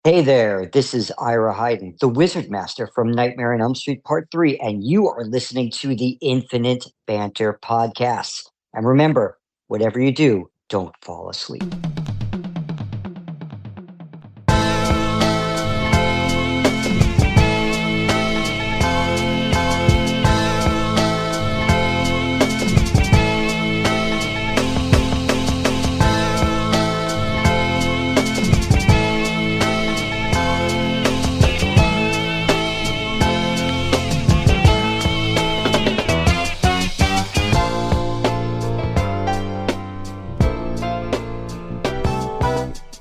Hey there, this is Ira Heiden, the Wizard Master from Nightmare on Elm Street Part 3, and you are listening to the Infinite Banter podcast. And remember, whatever you do, don't fall asleep.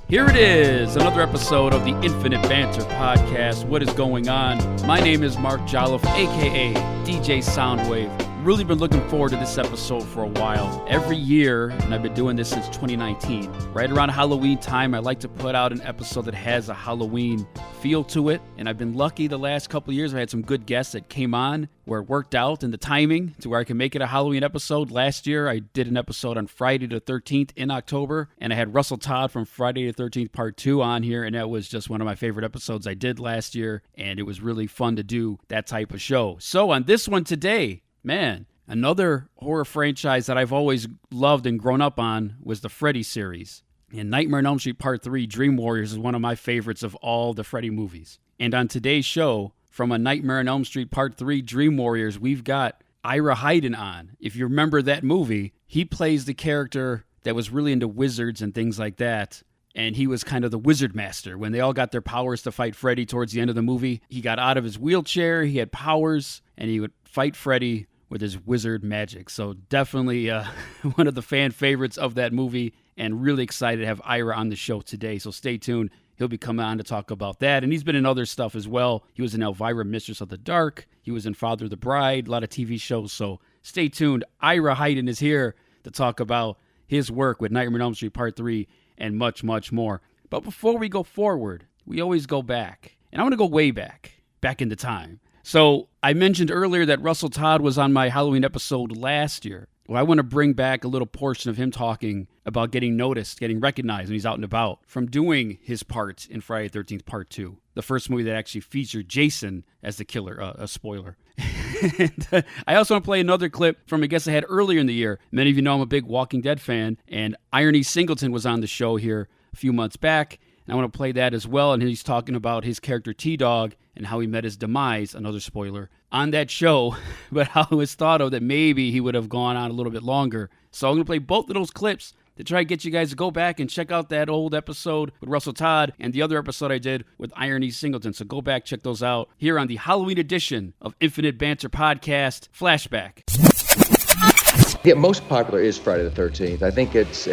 Here it is, another episode of the Infinite Banter podcast. What is going on? My name is Mark Jolliffe, aka DJ Soundwave. Really been looking forward to this episode for a while. Every year, and I've been doing this since 2019, right around Halloween time, I like to put out an episode that has a Halloween feel to it. And I've been lucky the last couple of years. I had some good guests that came on where it worked out in the timing to where I can make it a Halloween episode. Last year, I did an episode on Friday the 13th in October, and I had Russell Todd from Friday the 13th Part 2 on here, and that was just one of my favorite episodes I did last year, and it was really fun to do that type of show. So on this one today, man, another horror franchise that I've always loved and grown up on was the Freddy series. And Nightmare on Elm Street Part 3, Dream Warriors, is one of my favorites of all the Freddy movies. And on today's show, from A Nightmare on Elm Street Part 3, Dream Warriors, we've got Ira Heiden on. If you remember that movie, he plays the character that was really into wizards and things like that. And he was kind of the wizard master. When they all got their powers to fight Freddy towards the end of the movie, he got out of his wheelchair, he had powers, and he would fight Freddy with his wizard magic. So definitely one of the fan favorites of that movie, and really excited to have Ira on the show today. So stay tuned. He'll be coming on to talk about that. And he's been in other stuff as well. He was in Elvira, Mistress of the Dark. He was in Father of the Bride, a lot of TV shows. So stay tuned. Ira Heiden is here to talk about his work with Nightmare on Elm Street Part 3 and much, much more. But before we go forward, we always go back. And I want to go way back into time. So I mentioned earlier that Russell Todd was on my Halloween episode last year. Well, I want to bring back a little portion of him talking about getting noticed, getting recognized when he's out and about from doing his parts in Friday the 13th Part 2, the first movie that actually featured Jason as the killer, a spoiler. And I also want to play another clip from a guest I had earlier in the year. Many of you know I'm a big Walking Dead fan, and Ira Singleton was on the show here a few months back. And I want to play that as well, and he's talking about his character T-Dog and how he met his demise, another spoiler, on that show, but how it was thought of that maybe he would have gone on a little bit longer. So I'm going to play both of those clips to try to get you guys to go back and check out that old episode with Russell Todd and the other episode I did with Ira Singleton. So go back, check those out here on the Halloween edition of Infinite Banter Podcast Flashback. Yeah, most popular is Friday the 13th. I think it's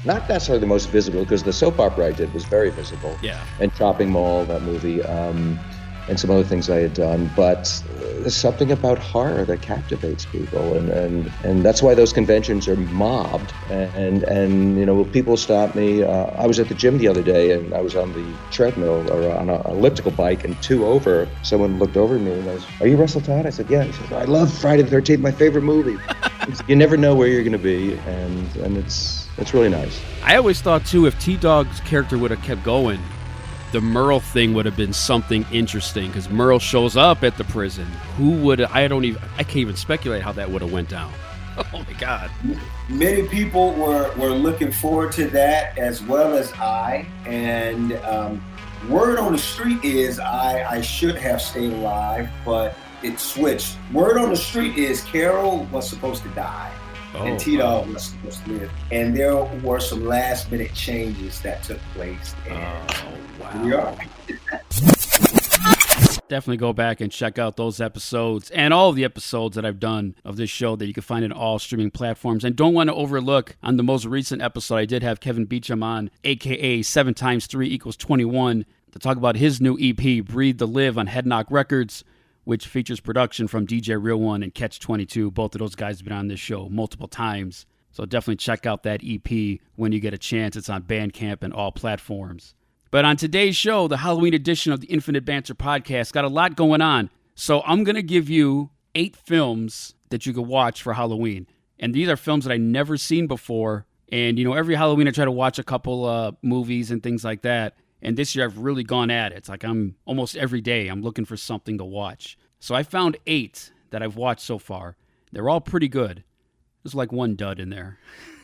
not necessarily the most visible because the soap opera I did was very visible. Yeah. And Chopping Mall, that movie, and some other things I had done. But there's something about horror that captivates people, and that's why those conventions are mobbed. And you know, people stop me. I was at the gym the other day, and I was on the treadmill or on an elliptical bike, and two over, someone looked over at me and goes, "Are you Russell Todd?" I said, "Yeah." He says, "I love Friday the 13th, my favorite movie." You never know where you're going to be, and it's really nice. I always thought, too, if T-Dog's character would have kept going, the Merle thing would have been something interesting, because Merle shows up at the prison. I can't even speculate how that would have went down. Oh, my God. Many people were looking forward to that, as well as I, and word on the street is I should have stayed alive, but it switched. Word on the street is Carol was supposed to die, and T-Dog was supposed to live. And there were some last-minute changes that took place. And wow. We are. Definitely go back and check out those episodes and all of the episodes that I've done of this show that you can find in all streaming platforms. And don't want to overlook, on the most recent episode, I did have Kevin Beecham on, a.k.a. 7 times 3 equals 21, to talk about his new EP, Breathe to Live, on Head Knock Records, which features production from DJ Real One and Catch 22. Both of those guys have been on this show multiple times. So definitely check out that EP when you get a chance. It's on Bandcamp and all platforms. But on today's show, the Halloween edition of the Infinite Banter podcast, got a lot going on. So I'm going to give you 8 films that you can watch for Halloween. And these are films that I never seen before. And, you know, every Halloween I try to watch a couple movies and things like that. And this year I've really gone at it. It's like I'm almost every day I'm looking for something to watch. So I found 8 that I've watched so far. They're all pretty good. There's like one dud in there.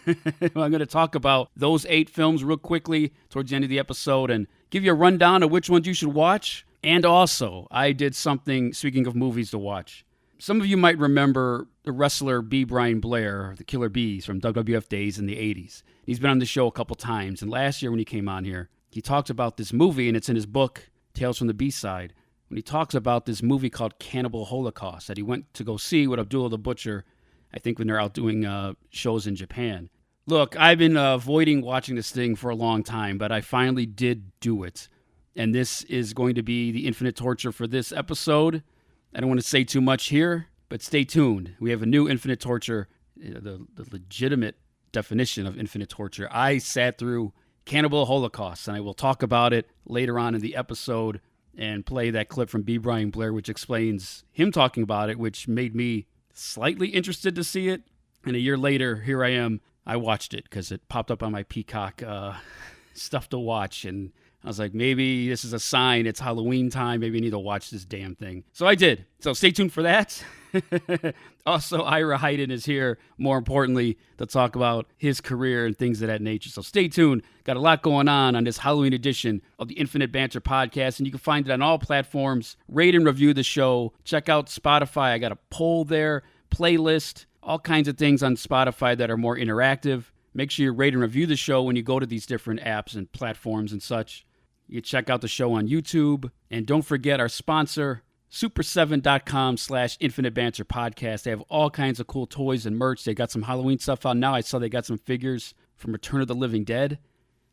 I'm going to talk about those 8 films real quickly towards the end of the episode and give you a rundown of which ones you should watch. And also, I did something, speaking of movies to watch. Some of you might remember the wrestler B. Brian Blair, the Killer Bees from WWF days in the 80s. He's been on the show a couple times. And last year when he came on here, he talked about this movie, and it's in his book, Tales from the B-Side, when he talks about this movie called Cannibal Holocaust that he went to go see with Abdullah the Butcher, I think when they're out doing shows in Japan. Look, I've been avoiding watching this thing for a long time, but I finally did do it. And this is going to be the infinite torture for this episode. I don't want to say too much here, but stay tuned. We have a new infinite torture, the legitimate definition of infinite torture. I sat through Cannibal Holocaust, and I will talk about it later on in the episode and play that clip from B. Brian Blair, which explains him talking about it, which made me slightly interested to see it. And a year later, here I am. I watched it because it popped up on my Peacock stuff to watch, and I was like, maybe this is a sign it's Halloween time. Maybe I need to watch this damn thing. So I did. So stay tuned for that. Also, Ira Heiden is here, more importantly, to talk about his career and things of that nature. So stay tuned. Got a lot going on this Halloween edition of the Infinite Banter podcast, and you can find it on all platforms. Rate and review the show. Check out Spotify. I got a poll there, playlist, all kinds of things on Spotify that are more interactive. Make sure you rate and review the show when you go to these different apps and platforms and such. You can check out the show on YouTube. And don't forget our sponsor, super7.com/Infinite Banter podcast. They have all kinds of cool toys and merch. They got some Halloween stuff out now. I saw they got some figures from Return of the Living Dead.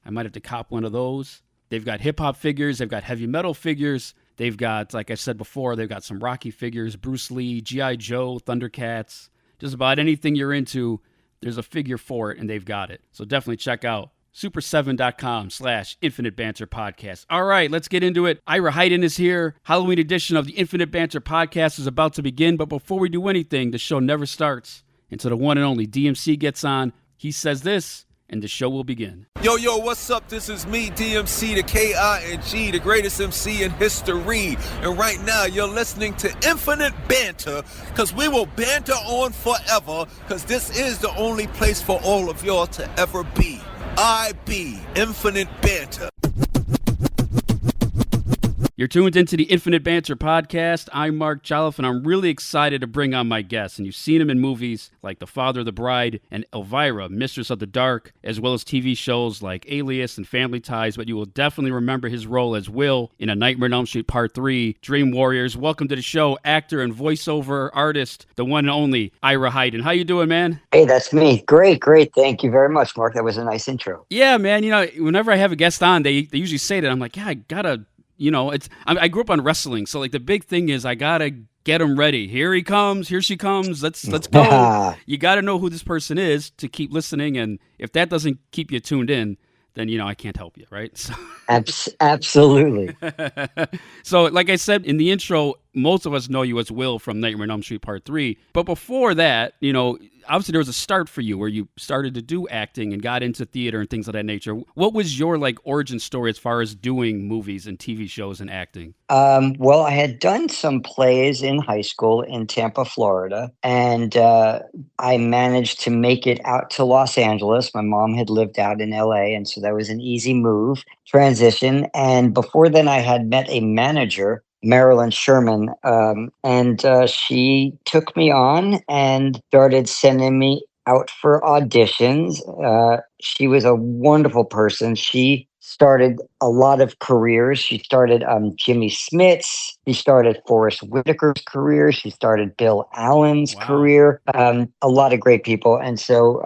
I might have to cop one of those. They've got hip-hop figures. They've got heavy metal figures. They've got, like I said before, they've got some Rocky figures, Bruce Lee, G.I. Joe, Thundercats. Just about anything you're into, there's a figure for it, and they've got it. So definitely check out super7.com/Infinite Banter podcast. All right, let's get into it. Ira Heiden is here. Halloween edition of the Infinite Banter podcast is about to begin. But before we do anything, the show never starts until the one and only DMC gets on. He says this, and the show will begin. Yo, what's up? This is me, DMC, the K-I-N-G, the greatest MC in history. And right now, you're listening to Infinite Banter, because we will banter on forever, because this is the only place for all of y'all to ever be. I be Infinite Banter. You're tuned into the Infinite Banter podcast. I'm Mark Jolliffe, and I'm really excited to bring on my guests. And you've seen him in movies like The Father of the Bride and Elvira, Mistress of the Dark, as well as TV shows like Alias and Family Ties. But you will definitely remember his role as Will in A Nightmare on Elm Street Part 3, Dream Warriors. Welcome to the show, actor and voiceover artist, the one and only Ira Heiden. How you doing, man? Hey, that's me. Great. Thank you very much, Mark. That was a nice intro. Yeah, man. You know, whenever I have a guest on, they usually say that. I'm like, yeah, I gotta... You know, I grew up on wrestling, so like the big thing is I gotta get him ready. Here he comes, here she comes. Let's go. You gotta know who this person is to keep listening, and if that doesn't keep you tuned in, then I can't help you, right? So. Absolutely. So, like I said in the intro, most of us know you as Will from Nightmare on Elm Street Part 3. But before that, obviously there was a start for you where you started to do acting and got into theater and things of that nature. What was your origin story as far as doing movies and TV shows and acting? Well, I had done some plays in high school in Tampa, Florida, and I managed to make it out to Los Angeles. My mom had lived out in LA, and so that was an easy transition. And before then, I had met a manager, Marilyn Sherman, and she took me on and started sending me out for auditions. She was a wonderful person. She started a lot of careers. She started Jimmy Smith's. She started Forrest Whitaker's career. She started Bill Allen's career. A lot of great people. And so,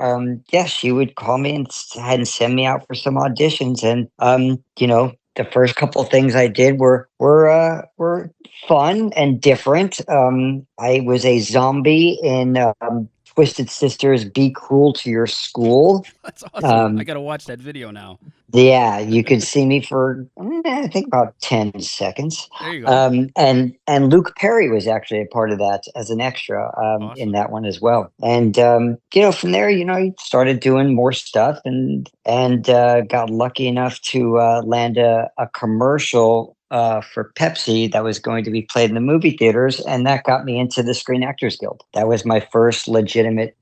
she would call me and send me out for some auditions. And, the first couple of things I did were fun and different. I was a zombie in Twisted Sister's Be Cruel to Your School. That's awesome. I got to watch that video now. Yeah, you could see me for I think about 10 seconds. There you go. And Luke Perry was actually a part of that as an extra Awesome. in that one as well. And from there, I started doing more stuff and got lucky enough to land a commercial for Pepsi that was going to be played in the movie theaters, and that got me into the Screen Actors Guild. That was my first legitimate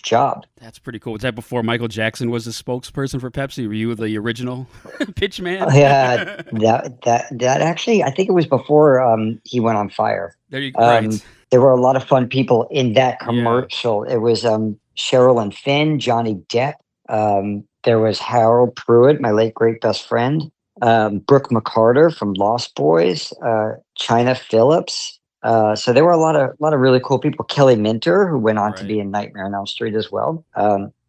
job. That's pretty cool. Was that before Michael Jackson was the spokesperson for Pepsi? Were you the original pitch man? Yeah, that actually, I think it was before he went on fire. There you go. Right. There were a lot of fun people in that commercial. Yeah. It was Cheryl and Finn, Johnny Depp. There was Harold Pruitt, my late great best friend. Brooke McCarter from Lost Boys, China Phillips. So there were a lot of really cool people. Kelly Minter, who went on to be in Nightmare on Elm Street as well.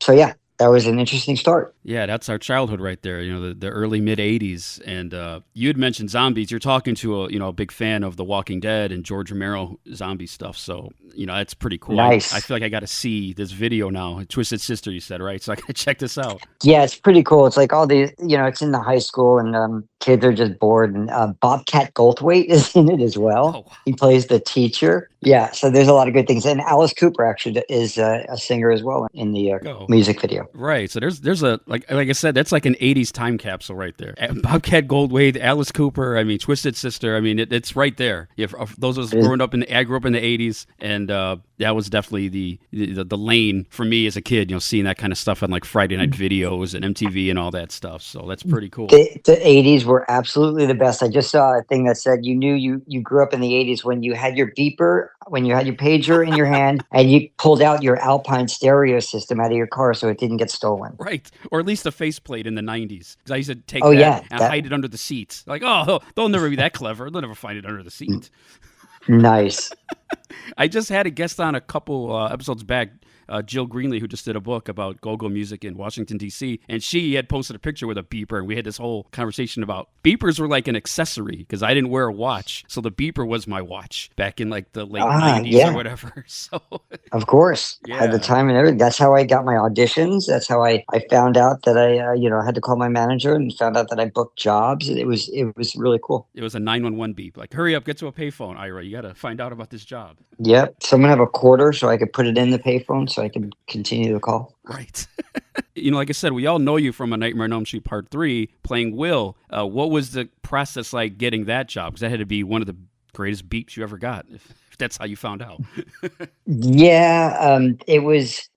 So yeah, that was an interesting start. Yeah, that's our childhood right there. The early mid '80s, and you had mentioned zombies. You're talking to a big fan of The Walking Dead and George Romero zombie stuff. So that's pretty cool. Nice. I feel like I got to see this video now. Twisted Sister, you said, right? So I got to check this out. Yeah, it's pretty cool. It's like all these, it's in the high school, and kids are just bored. And Bobcat Goldthwait is in it as well. Oh, wow. He plays the teacher. Yeah, so there's a lot of good things. And Alice Cooper actually is a singer as well in the music video. Right. So there's a like I said, that's like an '80s time capsule right there. Bobcat Goldthwait, Alice Cooper. I mean, Twisted Sister. I mean, it's right there. Those of us growing up I grew up in the '80s, and that was definitely the lane for me as a kid. Seeing that kind of stuff on like Friday night videos and MTV and all that stuff. So that's pretty cool. The '80s were absolutely the best. I just saw a thing that said you knew you grew up in the '80s when you had your beeper, when you had your pager in your hand, and you pulled out your Alpine stereo system out of your car so it didn't get stolen. Right. Or at least a faceplate in the 90s. Because I used to take and hide it under the seats. Like, they'll never be that clever. They'll never find it under the seat. Nice. I just had a guest on a couple episodes back, Jill Greenlee, who just did a book about go-go music in Washington, D.C., and she had posted a picture with a beeper, and we had this whole conversation about beepers were like an accessory, because I didn't wear a watch, so the beeper was my watch back in like the late 90s or whatever. So, of course, at the time and everything. That's how I got my auditions. That's how I found out that I had to call my manager and found out that I booked jobs. It was really cool. It was a 911 beep, like, hurry up, get to a payphone, Ira. You got to find out about this job. Yep. Someone have a quarter so I could put it in the payphone so I can continue the call. Right. Like I said, we all know you from A Nightmare on Elm Street Part 3 playing Will. What was the process like getting that job? Because that had to be one of the greatest beeps you ever got, if that's how you found out. Yeah. It was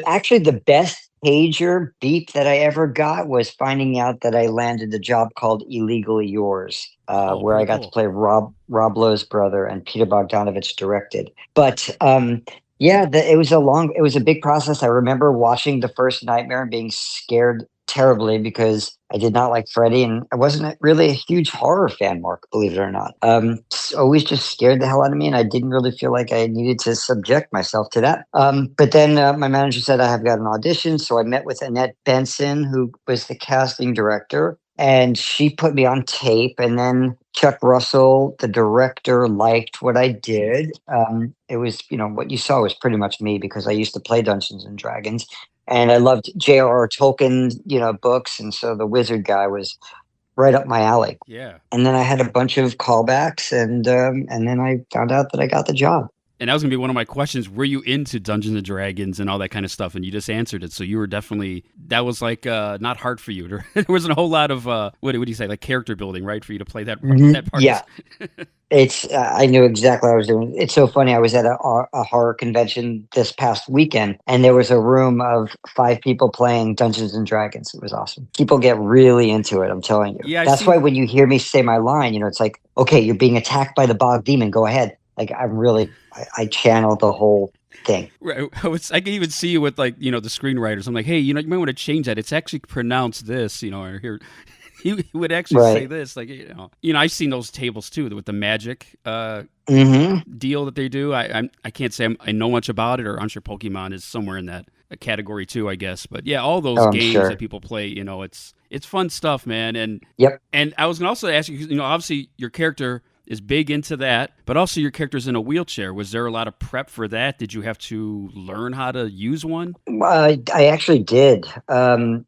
actually the best pager beep that I ever got was finding out that I landed a job called Illegally Yours, where I got to play Rob Lowe's brother, and Peter Bogdanovich directed. But it was a big process. I remember watching the first Nightmare and being scared terribly because I did not like Freddy, and I wasn't really a huge horror fan, Mark, believe it or not. Always just scared the hell out of me, and I didn't really feel like I needed to subject myself to that. But then my manager said I have got an audition, so I met with Annette Benson, who was the casting director, and she put me on tape, and then Chuck Russell, the director, liked what I did. It was, what you saw was pretty much me because I used to play Dungeons and Dragons. And I loved J.R.R. Tolkien, books. And so the wizard guy was right up my alley. Yeah. And then I had a bunch of callbacks, and then I found out that I got the job. And that was going to be one of my questions. Were you into Dungeons and Dragons and all that kind of stuff? And you just answered it. So you were definitely, that was like not hard for you. There wasn't a whole lot of, what do you say, like character building, right? For you to play that part. Yeah. I knew exactly what I was doing. It's so funny. I was at a horror convention this past weekend, and there was a room of 5 people playing Dungeons and Dragons. It was awesome. People get really into it, I'm telling you. Yeah, that's why when you hear me say my line, it's like, okay, you're being attacked by the bog demon. Go ahead. Like, I channel the whole thing. Right. I can even see you with, like, the screenwriters. I'm like, hey, you might want to change that. It's actually pronounced this, or here. He would actually say this, like, I've seen those tables too with the magic deal that they do. I can't say I know much about it, or I'm sure Pokemon is somewhere in that category too, I guess. But yeah, all those games that people play, it's fun stuff, man. And yep. And I was gonna also ask you, obviously your character is big into that, but also your character's in a wheelchair. Was there a lot of prep for that? Did you have to learn how to use one? I actually did. I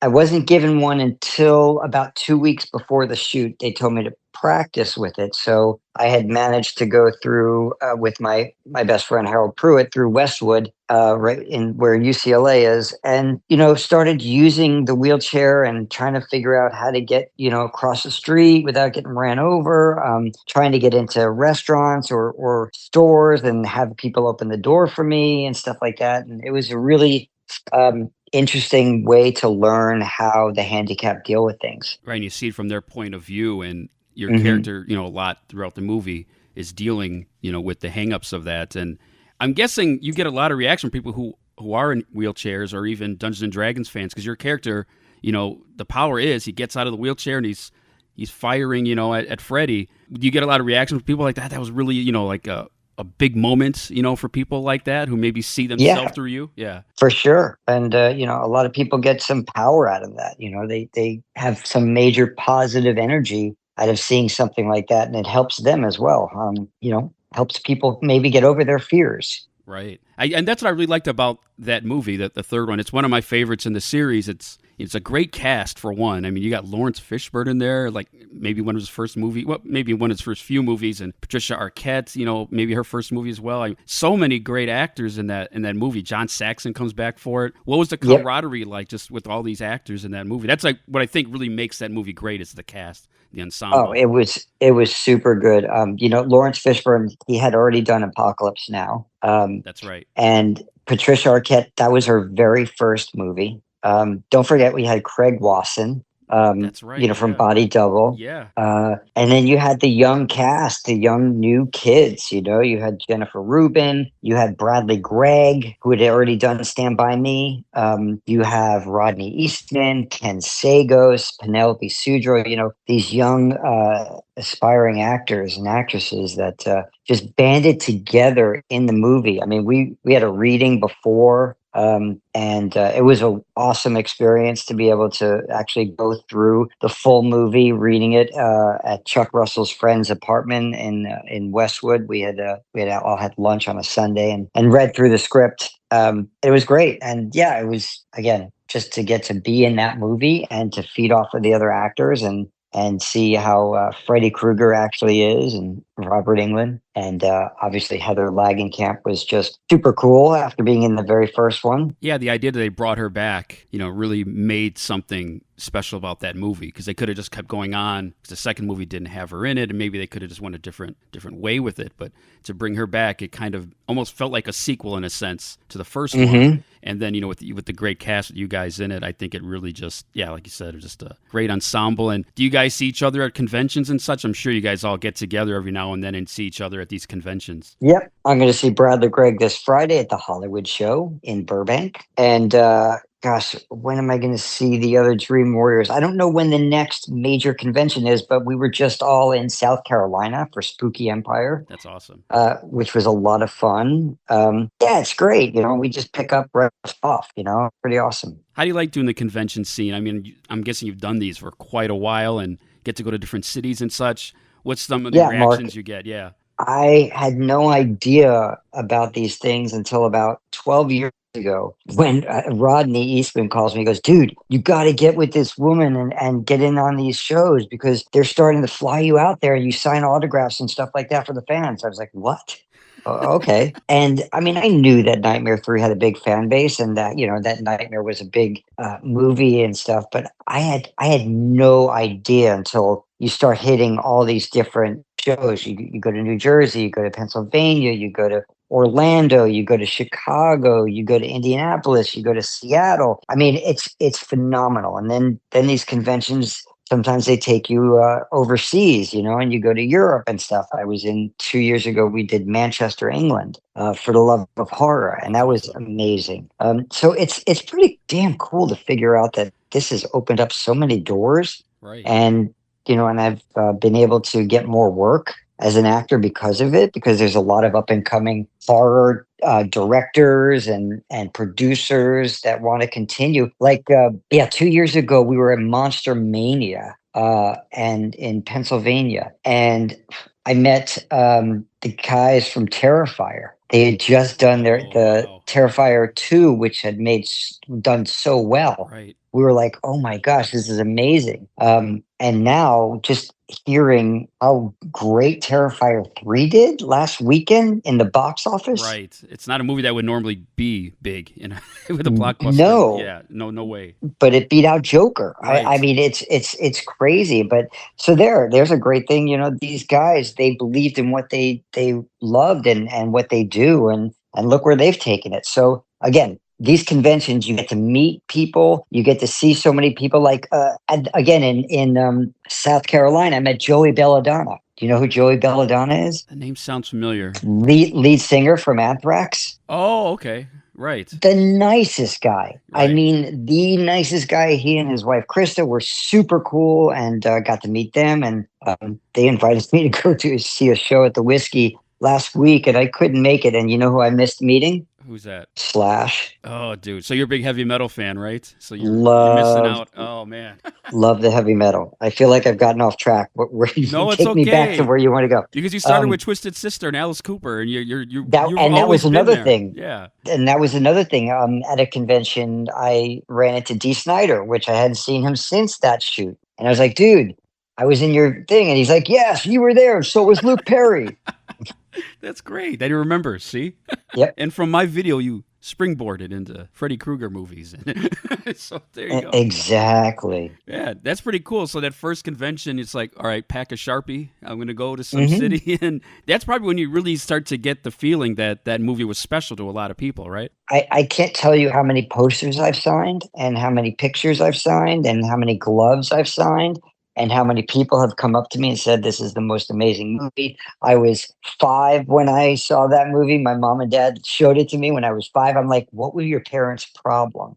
wasn't given one until about 2 weeks before the shoot. They told me to practice with it. So I had managed to go through with my best friend Harold Pruitt through Westwood, right in where UCLA is, and started using the wheelchair and trying to figure out how to get across the street without getting ran over. Trying to get into restaurants or stores and have people open the door for me and stuff like that. And it was a really interesting way to learn how the handicapped deal with things. Right, and you see it from their point of view, and your character, a lot throughout the movie is dealing, with the hangups of that. And I'm guessing you get a lot of reaction from people who are in wheelchairs or even Dungeons and Dragons fans, because your character, the power is he gets out of the wheelchair and he's firing, at Freddy. Do you get a lot of reaction from people like that? That was really, like a big moment, for people like that who maybe see themselves through you. Yeah, for sure. And, a lot of people get some power out of that. They have some major positive energy out of seeing something like that. And it helps them as well. Helps people maybe get over their fears. Right. And that's what I really liked about that movie, the third one. It's one of my favorites in the series. It's a great cast, for one. I mean, you got Lawrence Fishburne in there, like maybe one of his first movie, maybe one of his first few movies, and Patricia Arquette, maybe her first movie as well. So many great actors in that movie. John Saxon comes back for it. What was the camaraderie like just with all these actors in that movie? That's like what I think really makes that movie great is the cast, the ensemble. Oh, it was super good. Lawrence Fishburne, he had already done Apocalypse Now. That's right. And Patricia Arquette, that was her very first movie. Don't forget we had Craig Wasson, that's right, from Body Double. Yeah. And then you had the young cast, the young new kids, you had Jennifer Rubin, you had Bradley Gregg, who had already done Stand By Me. You have Rodney Eastman, Ken Sagos, Penelope Sudrow, these young, aspiring actors and actresses that just banded together in the movie. I mean, we had a reading before, and it was an awesome experience to be able to actually go through the full movie, reading it at Chuck Russell's friend's apartment in Westwood. We all had lunch on a Sunday and read through the script. It was great, and it was again just to get to be in that movie and to feed off of the other actors and see how Freddy Krueger actually is, and Robert Englund, and obviously Heather Langenkamp was just super cool after being in the very first one. Yeah, the idea that they brought her back, really made something special about that movie, because they could have just kept going on because the second movie didn't have her in it, and maybe they could have just went a different way with it. But to bring her back, it kind of almost felt like a sequel in a sense to the first one. And then, with the great cast with you guys in it, I think it really just, like you said, it was just a great ensemble. And do you guys see each other at conventions and such? I'm sure you guys all get together every now and then and see each other at these conventions. Yep. I'm going to see Bradley Gregg this Friday at the Hollywood Show in Burbank. And gosh, when am I going to see the other Dream Warriors? I don't know when the next major convention is, but we were just all in South Carolina for Spooky Empire. That's awesome. Which was a lot of fun. It's great. We just pick up right off, pretty awesome. How do you like doing the convention scene? I mean, I'm guessing you've done these for quite a while and get to go to different cities and such. What's some of the reactions Mark, you get? Yeah. I had no idea about these things until about 12 years ago when Rodney Eastman calls me. He goes, dude, you got to get with this woman and get in on these shows because they're starting to fly you out there and you sign autographs and stuff like that for the fans. I was like, what? Okay. And I mean, I knew that Nightmare 3 had a big fan base and that, that Nightmare was a big movie and stuff, but I had no idea until you start hitting all these different shows. You go to New Jersey, you go to Pennsylvania, you go to Orlando, you go to Chicago, you go to Indianapolis, you go to Seattle. I mean, it's phenomenal. And then these conventions, sometimes they take you overseas, and you go to Europe and stuff. I was in 2 years ago, we did Manchester, England, for the Love of Horror, and that was amazing. So it's pretty damn cool to figure out that this has opened up so many doors. Right. And, and I've been able to get more work as an actor because of it, because there's a lot of up and coming horror directors and producers that want to continue. Like, 2 years ago, we were at Monster Mania and in Pennsylvania, and I met the guys from Terrifier. They had just done the wow. Terrifier 2, which had done so well. Right. We were like, oh my gosh, this is amazing. And now just hearing how great Terrifier 3 did last weekend in the box office. Right. It's not a movie that would normally be big with a blockbuster. No. Yeah. No way. But it beat out Joker. Right. I mean, it's crazy. But so there's a great thing. You know, these guys, they believed in what they loved and what they do, and look where they've taken it. So again, these conventions, you get to meet people, you get to see so many people. Like and again, in South Carolina, I met Joey Belladonna. Do you know who Joey Belladonna is? The name sounds familiar. Lead singer from Anthrax. Oh, okay. Right. The nicest guy. Right. I mean, the nicest guy. He and his wife, Krista, were super cool, and got to meet them. And they invited me to go to see a show at the Whiskey last week, and I couldn't make it. And you know who I missed meeting? Who's that? Slash. Oh, dude. So you're a big heavy metal fan, right? So you're missing out. Oh, man. Love the heavy metal. I feel like I've gotten off track. Where No, it's take okay. me back to where you want to go. Because you started with Twisted Sister and Alice Cooper, and that was another thing. Yeah. And that was another thing. At a convention, I ran into Dee Snider, which I hadn't seen him since that shoot. And I was like, dude, I was in your thing. And he's like, yes, you were there. So was Luke Perry. That's great. I remember, see? Yep. And from my video, you springboarded into Freddy Krueger movies. So there you go. Exactly. Yeah, that's pretty cool. So that first convention, it's like, all right, pack a Sharpie. I'm going to go to some city. And that's probably when you really start to get the feeling that that movie was special to a lot of people, right? I can't tell you how many posters I've signed and how many pictures I've signed and how many gloves I've signed. And how many people have come up to me and said, this is the most amazing movie. I was 5 when I saw that movie. My mom and dad showed it to me when I was 5. I'm like, what was your parents' problem?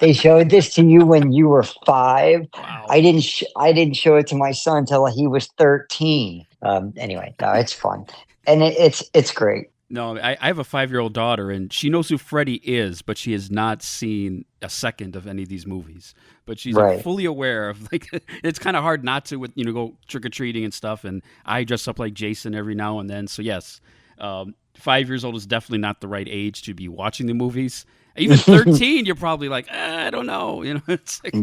They showed this to you when you were 5. Wow. I didn't show it to my son until he was 13. Anyway, no, it's fun. And it's great. No, I have a 5-year-old daughter, and she knows who Freddy is, but she has not seen a second of any of these movies. But she's fully aware of, like, it's kind of hard not to, with go trick-or-treating and stuff, and I dress up like Jason every now and then. So, yes, 5 years old is definitely not the right age to be watching the movies. Even 13, you're probably like, I don't know. It's like,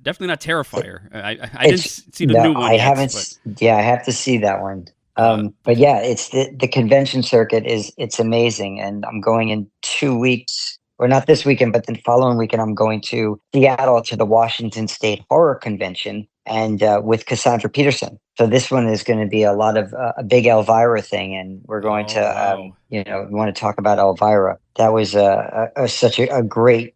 definitely not Terrifier. I didn't see the new one I haven't. Yeah, I have to see that one. But yeah, it's the convention circuit it's amazing. And I'm going in 2 weeks, or not this weekend, but the following weekend, I'm going to Seattle to the Washington State Horror Convention and with Cassandra Peterson. So this one is going to be a lot of a big Elvira thing. And we're going to, we want to talk about Elvira. That was such a great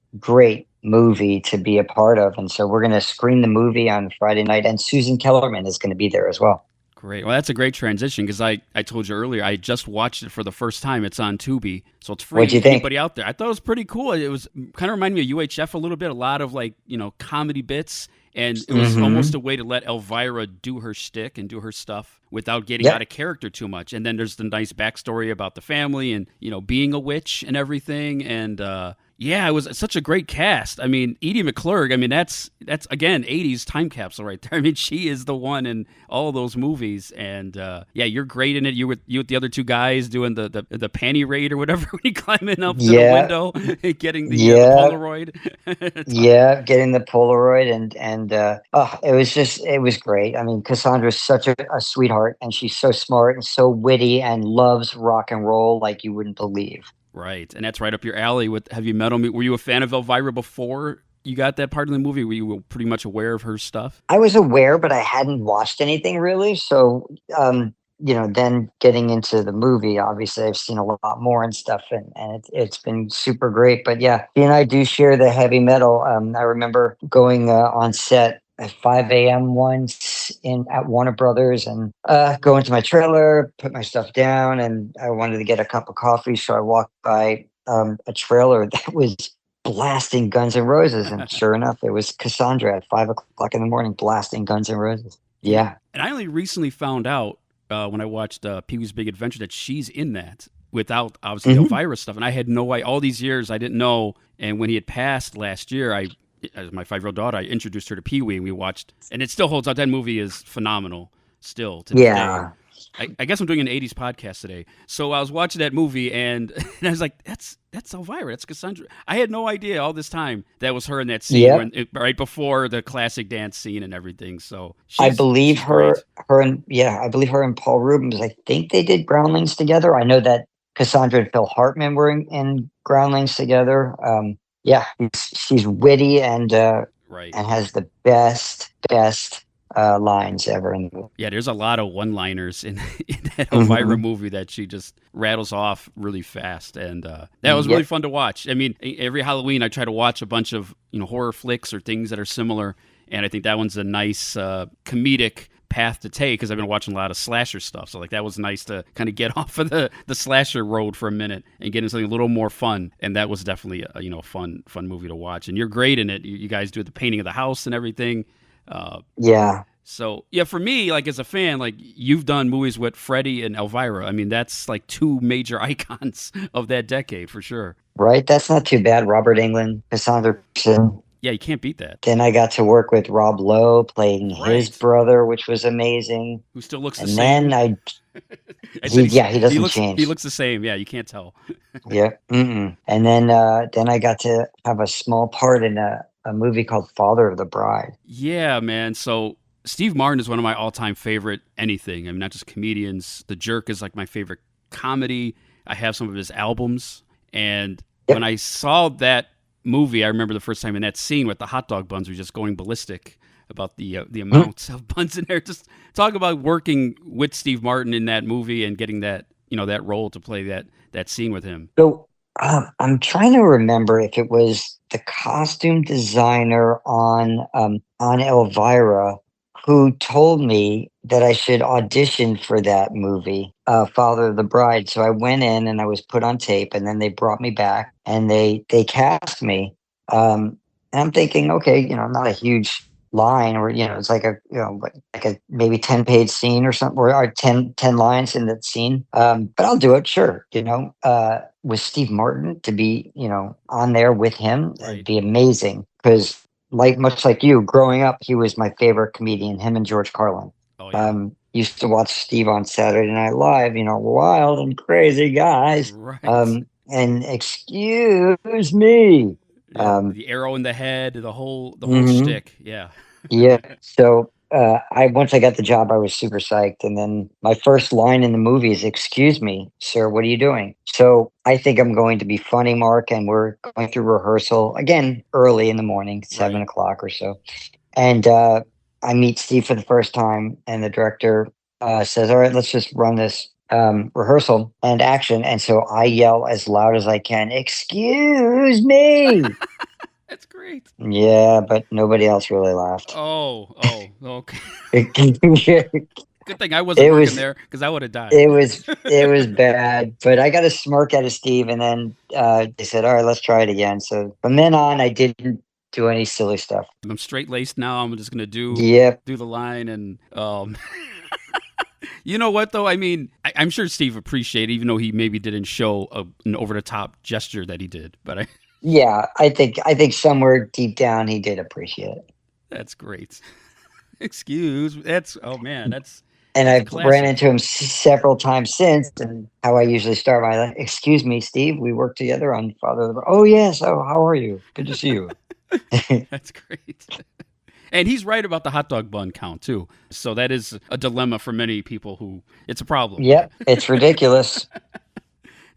movie to be a part of. And so we're going to screen the movie on Friday night, and Susan Kellerman is going to be there as well. Great. Well, that's a great transition because I told you earlier, I just watched it for the first time. It's on Tubi, so it's free. What'd you think? Anybody out there? I thought it was pretty cool. It was kind of reminded me of UHF a little bit, a lot of comedy bits. And it was almost a way to let Elvira do her shtick and do her stuff without getting out of character too much. And then there's the nice backstory about the family and, being a witch and everything. And, it was such a great cast. I mean, Edie McClurg, that's again, 80s time capsule right there. I mean, she is the one in all those movies. And, you're great in it. You with the other two guys doing the panty raid or whatever when you climbing up to the window, getting the Polaroid. Getting the Polaroid and it was great. I mean, Cassandra's such a sweetheart, and she's so smart and so witty and loves rock and roll like you wouldn't believe. Right, and that's right up your alley with Heavy Metal. Were you a fan of Elvira before you got that part of the movie? Were you pretty much aware of her stuff? I was aware, but I hadn't watched anything really. So, then getting into the movie, obviously I've seen a lot more and stuff, and it's been super great. But yeah, he and I do share the heavy metal. I remember going on set at 5 a.m. once at Warner Brothers and go into my trailer, put my stuff down, and I wanted to get a cup of coffee. So I walked by a trailer that was blasting Guns N' Roses. And sure enough, it was Cassandra at 5 o'clock in the morning blasting Guns N' Roses. Yeah. And I only recently found out when I watched Pee-wee's Big Adventure that she's in that without, obviously, Elvira stuff. And I had no idea. All these years, I didn't know. And when he had passed last year, I as my 5-year-old daughter, I introduced her to Pee-wee, and we watched, and it still holds up. That movie is phenomenal still to this day. I guess I'm doing an 80s podcast today. So I was watching that movie, and I was like, that's Elvira. That's Cassandra. I had no idea all this time that was her in that scene right before the classic dance scene and everything. So I believe her and Paul Rubens, I think they did Groundlings together. I know that Cassandra and Phil Hartman were in Groundlings together. She's witty and has the best lines ever. Yeah, there's a lot of one-liners in that Elvira movie that she just rattles off really fast, and that was really fun to watch. I mean, every Halloween I try to watch a bunch of horror flicks or things that are similar, and I think that one's a nice comedic path to take because I've been watching a lot of slasher stuff. So like that was nice to kind of get off of the slasher road for a minute and get into something a little more fun. And that was definitely a fun movie to watch. And you're great in it. You guys do the painting of the house and everything. So yeah, for me, like as a fan, like you've done movies with Freddie and Elvira. I mean, that's like two major icons of that decade for sure. Right, that's not too bad. Robert Englund, Cassandra Pearson. Yeah, you can't beat that. Then I got to work with Rob Lowe playing his brother, which was amazing. Who still looks the same. And then he doesn't change. He looks the same. Yeah, you can't tell. Yeah. And then I got to have a small part in a movie called Father of the Bride. Yeah, man. So Steve Martin is one of my all-time favorite anything. I mean, not just comedians. The Jerk is like my favorite comedy. I have some of his albums. And when I saw that movie, I remember the first time in that scene with the hot dog buns were just going ballistic about the amounts of buns in there. Just talk about working with Steve Martin in that movie and getting that that role to play that scene with him. So I'm trying to remember if it was the costume designer on Elvira who told me that I should audition for that movie, Father of the Bride. So I went in and I was put on tape, and then they brought me back and they cast me. And I'm thinking, okay, not a huge line, or it's like a maybe 10-page scene or something, or 10 lines in that scene. But I'll do it, sure. With Steve Martin to be on there with him, it'd be amazing because. Much like you, growing up, he was my favorite comedian, him and George Carlin. Oh, yeah. Used to watch Steve on Saturday Night Live, wild and crazy guys. Right. And excuse me. The arrow in the head, the whole shtick. Yeah. Yeah. So once I got the job, I was super psyched. And then my first line in the movie is, "Excuse me, sir, what are you doing?" So I think I'm going to be funny, Mark, and we're going through rehearsal again early in the morning, 7 o'clock or so. And I meet Steve for the first time, and the director says, "All right, let's just run this rehearsal and action." And so I yell as loud as I can, "Excuse me." That's great. Yeah, but nobody else really laughed. Oh, okay. Good thing I wasn't working there because I would have died. It was bad, but I got a smirk out of Steve, and then they said, "All right, let's try it again." So from then on, I didn't do any silly stuff. I'm straight laced now. I'm just gonna do the line, and you know what though? I mean, I'm sure Steve appreciated, even though he maybe didn't show an over the top gesture that he did, but Yeah, I think somewhere deep down he did appreciate it. That's great. That's and I've ran into him several times since, and how I usually start my life, "Excuse me, Steve, we worked together on Father of the Bride." "Oh yes, how are you? Good to see you." That's great. And he's right about the hot dog bun count too. So that is a dilemma for many people who it's a problem. Yep, it's ridiculous.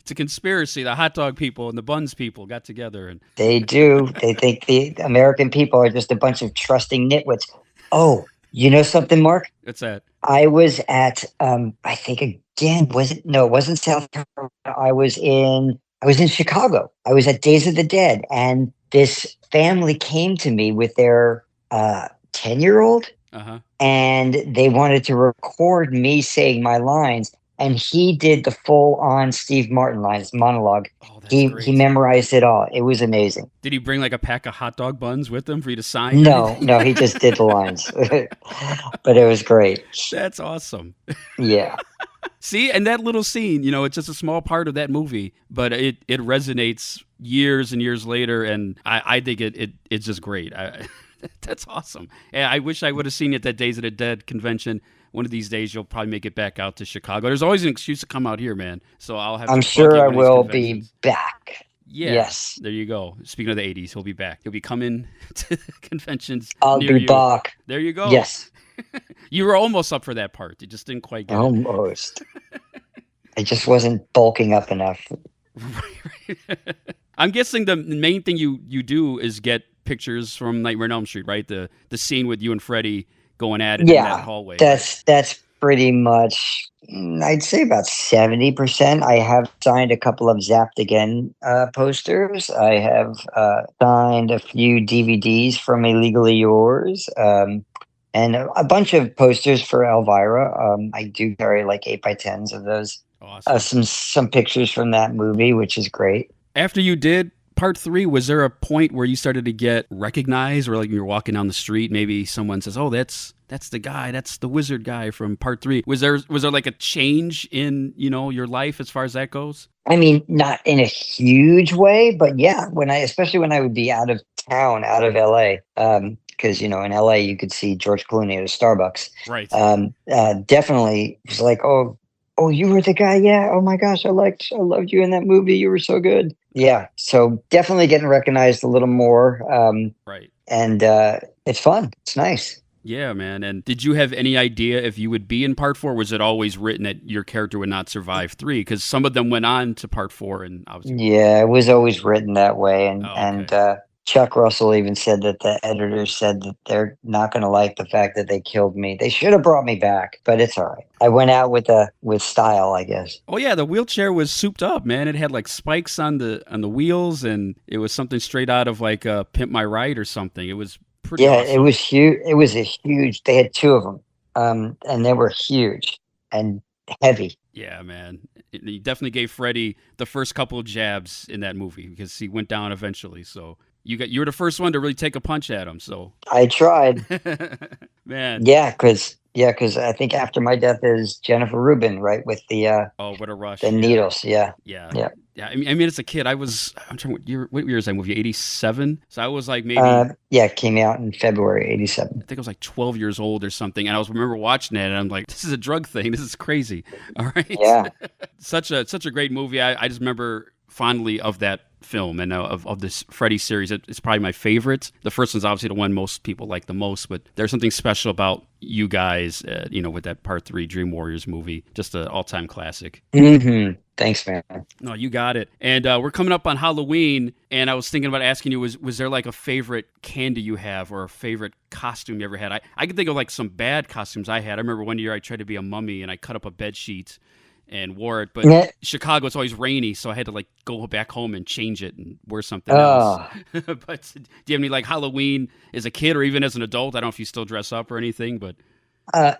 It's a conspiracy. The hot dog people and the buns people got together, and they do. They think the American people are just a bunch of trusting nitwits. Oh, you know something, Mark? What's that? I was at I think again, it wasn't South Carolina. I was in Chicago. I was at Days of the Dead, and this family came to me with their 10-year-old, and they wanted to record me saying my lines. and he did the full-on Steve Martin lines monologue. Oh, that's He great. memorized it all. It was amazing. Did he bring like a pack of hot dog buns with him for you to sign? No, he just did the lines, but it was great. That's awesome. Yeah. See, and that little scene, it's just a small part of that movie, but it resonates years and years later, and I think it's just great. That's awesome. And I wish I would have seen it at Days of the Dead convention. One of these days, you'll probably make it back out to Chicago. There's always an excuse to come out here, man. So I'll have. I'm sure I will be back. Yeah. Yes. There you go. Speaking of the 80s, he'll be back. He'll be coming to conventions. I'll near be you. back. There you go. Yes. You were almost up for that part. You just didn't quite get it. Almost. I just wasn't bulking up enough. Right. I'm guessing the main thing you do is get pictures from Nightmare on Elm Street, right? The scene with you and Freddy going at it in that hallway. That's pretty much, I'd say about 70%. I have signed a couple of Zapped Again posters. I have signed a few DVDs from Illegally Yours, and a bunch of posters for Elvira. I do carry like 8x10s of those. Awesome. Some pictures from that movie, which is great. After you did Part 3, was there a point where you started to get recognized, or like you're walking down the street, maybe someone says, "Oh, that's the guy, that's the wizard guy from Part 3." Was there like a change in your life as far as that goes? I mean, not in a huge way, but yeah, especially when I would be out of town, out of LA, because in LA you could see George Clooney at a Starbucks. Right. Definitely was like, oh, you were the guy. Yeah. Oh my gosh, I loved you in that movie. You were so good. Yeah. So definitely getting recognized a little more. Right. And it's fun. It's nice. Yeah, man. And did you have any idea if you would be in Part 4? Was it always written that your character would not survive 3? Because some of them went on to Part 4, and obviously. Yeah, it was always written that way, and okay. and Chuck Russell even said that the editors said that they're not going to like the fact that they killed me. They should have brought me back, but it's all right. I went out with style, I guess. Oh yeah, the wheelchair was souped up, man. It had like spikes on the wheels, and it was something straight out of like Pimp My Ride or something. It was pretty. Yeah, awesome. it was huge. It was a huge. They had 2 of them, and they were huge and heavy. Yeah, man. You definitely gave Freddy the first couple of jabs in that movie because he went down eventually. So you were the first one to really take a punch at him. So I tried, man. Yeah, because I think after my death is Jennifer Rubin, right, with the what a rush. the needles. Yeah. I mean, as a kid, I'm trying. What year is that movie? 87. So I was like maybe. It came out in February '87. I think I was like 12 years old or something, and I remember watching it, and I'm like, this is a drug thing. This is crazy. All right. Yeah. such a great movie. I just remember fondly of that film and of this Freddy series. It's probably my favorite. The first one's obviously the one most people like the most, but there's something special about you guys, with that Part 3 Dream Warriors movie. Just an all-time classic. Mm-hmm. Thanks, man. No, you got it. And we're coming up on Halloween, and I was thinking about asking you, was there like a favorite candy you have or a favorite costume you ever had? I can think of like some bad costumes I had. I remember one year I tried to be a mummy, and I cut up a bed sheet and wore it, but Chicago, it's always rainy, so I had to like go back home and change it and wear something else. But do you have any like Halloween as a kid or even as an adult? I don't know if you still dress up or anything, but well,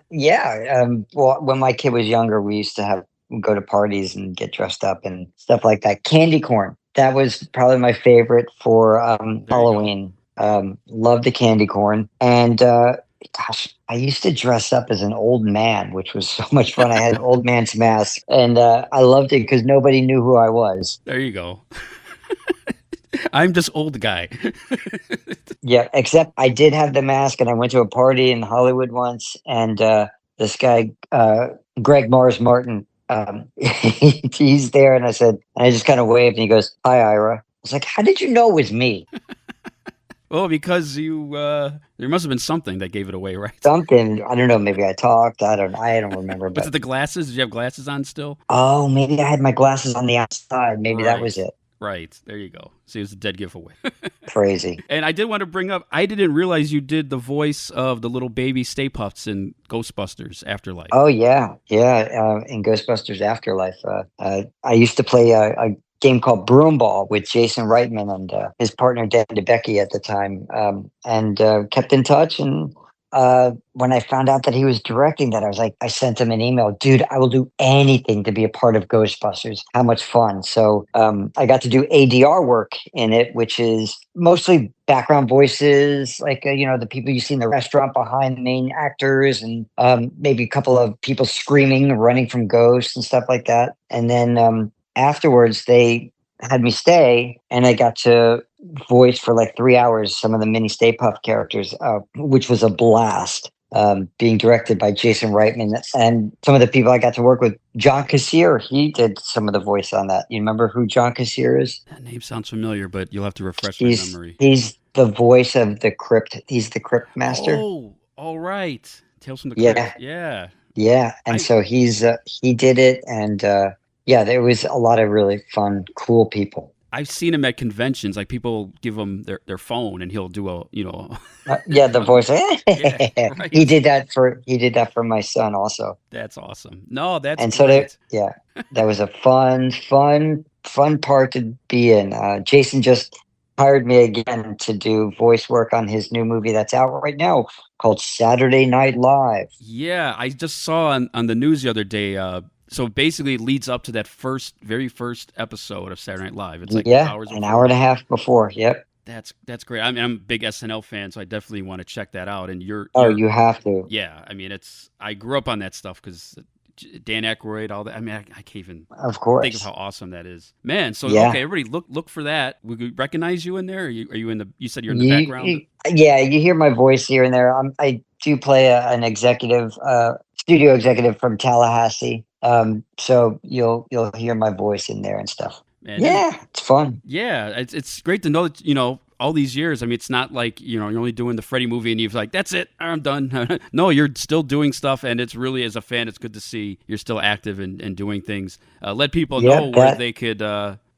when my kid was younger, we used to go to parties and get dressed up and stuff like that. Candy corn, that was probably my favorite for Halloween. Loved the candy corn. And gosh, I used to dress up as an old man, which was so much fun. I had an old man's mask, and I loved it because nobody knew who I was. There you go. I'm just old guy. Yeah, except I did have the mask, and I went to a party in Hollywood once, and this guy, Greg Mars Martin, he's there, and I just kind of waved, and he goes, "Hi, Ira." I was like, "How did you know it was me?" Well, because there must have been something that gave it away, right? Something. I don't know. Maybe I talked. I don't remember. Was it the glasses? Did you have glasses on still? Oh, maybe I had my glasses on the outside. Maybe that was it. Right. There you go. See, it was a dead giveaway. Crazy. And I did want to bring up, I didn't realize you did the voice of the little baby Stay Puffs in Ghostbusters Afterlife. Oh, yeah. Yeah. In Ghostbusters Afterlife. I used to play a game called Broomball with Jason Reitman and his partner Dan DeBecke at the time, and kept in touch. And when I found out that he was directing that, I sent him an email, dude, I will do anything to be a part of Ghostbusters. How much fun. So I got to do ADR work in it, which is mostly background voices, like, the people you see in the restaurant behind the main actors, and maybe a couple of people screaming, running from ghosts and stuff like that. And then afterwards, they had me stay, and I got to voice for like 3 hours some of the mini Stay Puft characters, which was a blast. Being directed by Jason Reitman, and some of the people I got to work with. John Kassir, he did some of the voice on that. You remember who John Kassir is? That name sounds familiar, but you'll have to refresh my memory. He's the voice of the Crypt. He's the Crypt Master. Oh, all right. Tales from the Crypt. Yeah. And so he did it, and there was a lot of really fun, cool people. I've seen him at conventions. Like, people give him their phone, and he'll do the voice. Right. He did that for my son also. That's awesome. No, that's and great. So that was a fun part to be in. Jason just hired me again to do voice work on his new movie that's out right now called Saturday Night Live. Yeah, I just saw on the news the other day. So basically, it leads up to that very first episode of Saturday Night Live. It's like 2 hours before. An hour and a half before. Yep. That's great. I mean, I'm a big SNL fan, so I definitely want to check that out. And you have to. Yeah, I mean, I grew up on that stuff because Dan Aykroyd, all that. I mean, I can't even think of how awesome that is, man. So okay, everybody, look for that. We recognize you in there. Are you in the? You said you're in the background. You hear my voice here and there. I do play an executive, studio executive from Tallahassee. So you'll hear my voice in there and stuff. Man, it's fun. Yeah, it's great to know that, all these years. I mean, it's not like, you're only doing the Freddy movie and you're like, that's it, I'm done. No, you're still doing stuff, and it's really, as a fan, it's good to see you're still active and doing things. Let people know where they could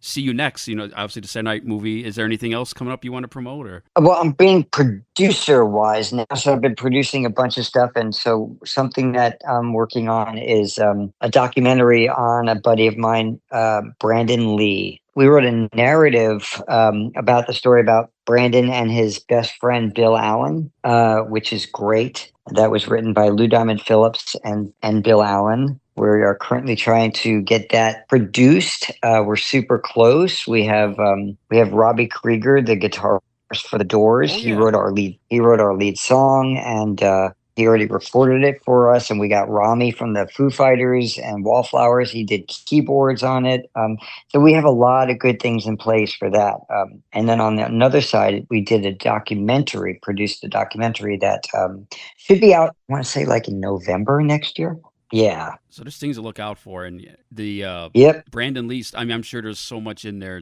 see you next. Obviously the Saturday Night movie. Is there anything else coming up you want to promote? Or? Well, I'm being producer-wise now, so I've been producing a bunch of stuff, and so something that I'm working on is a documentary on a buddy of mine, Brandon Lee. We wrote a narrative about the story about Brandon and his best friend, Bill Allen, which is great. That was written by Lou Diamond Phillips and Bill Allen. We are currently trying to get that produced. We're super close. We have Robbie Krieger, the guitarist for the Doors. Oh, yeah. He wrote our lead song, and he already recorded it for us. And we got Rami from the Foo Fighters and Wallflowers. He did keyboards on it. So we have a lot of good things in place for that. And then on the another side, we did produced a documentary that should be out, I want to say like in November next year. Yeah. So there's things to look out for. And the Brandon Lee, I mean, I'm sure there's so much in there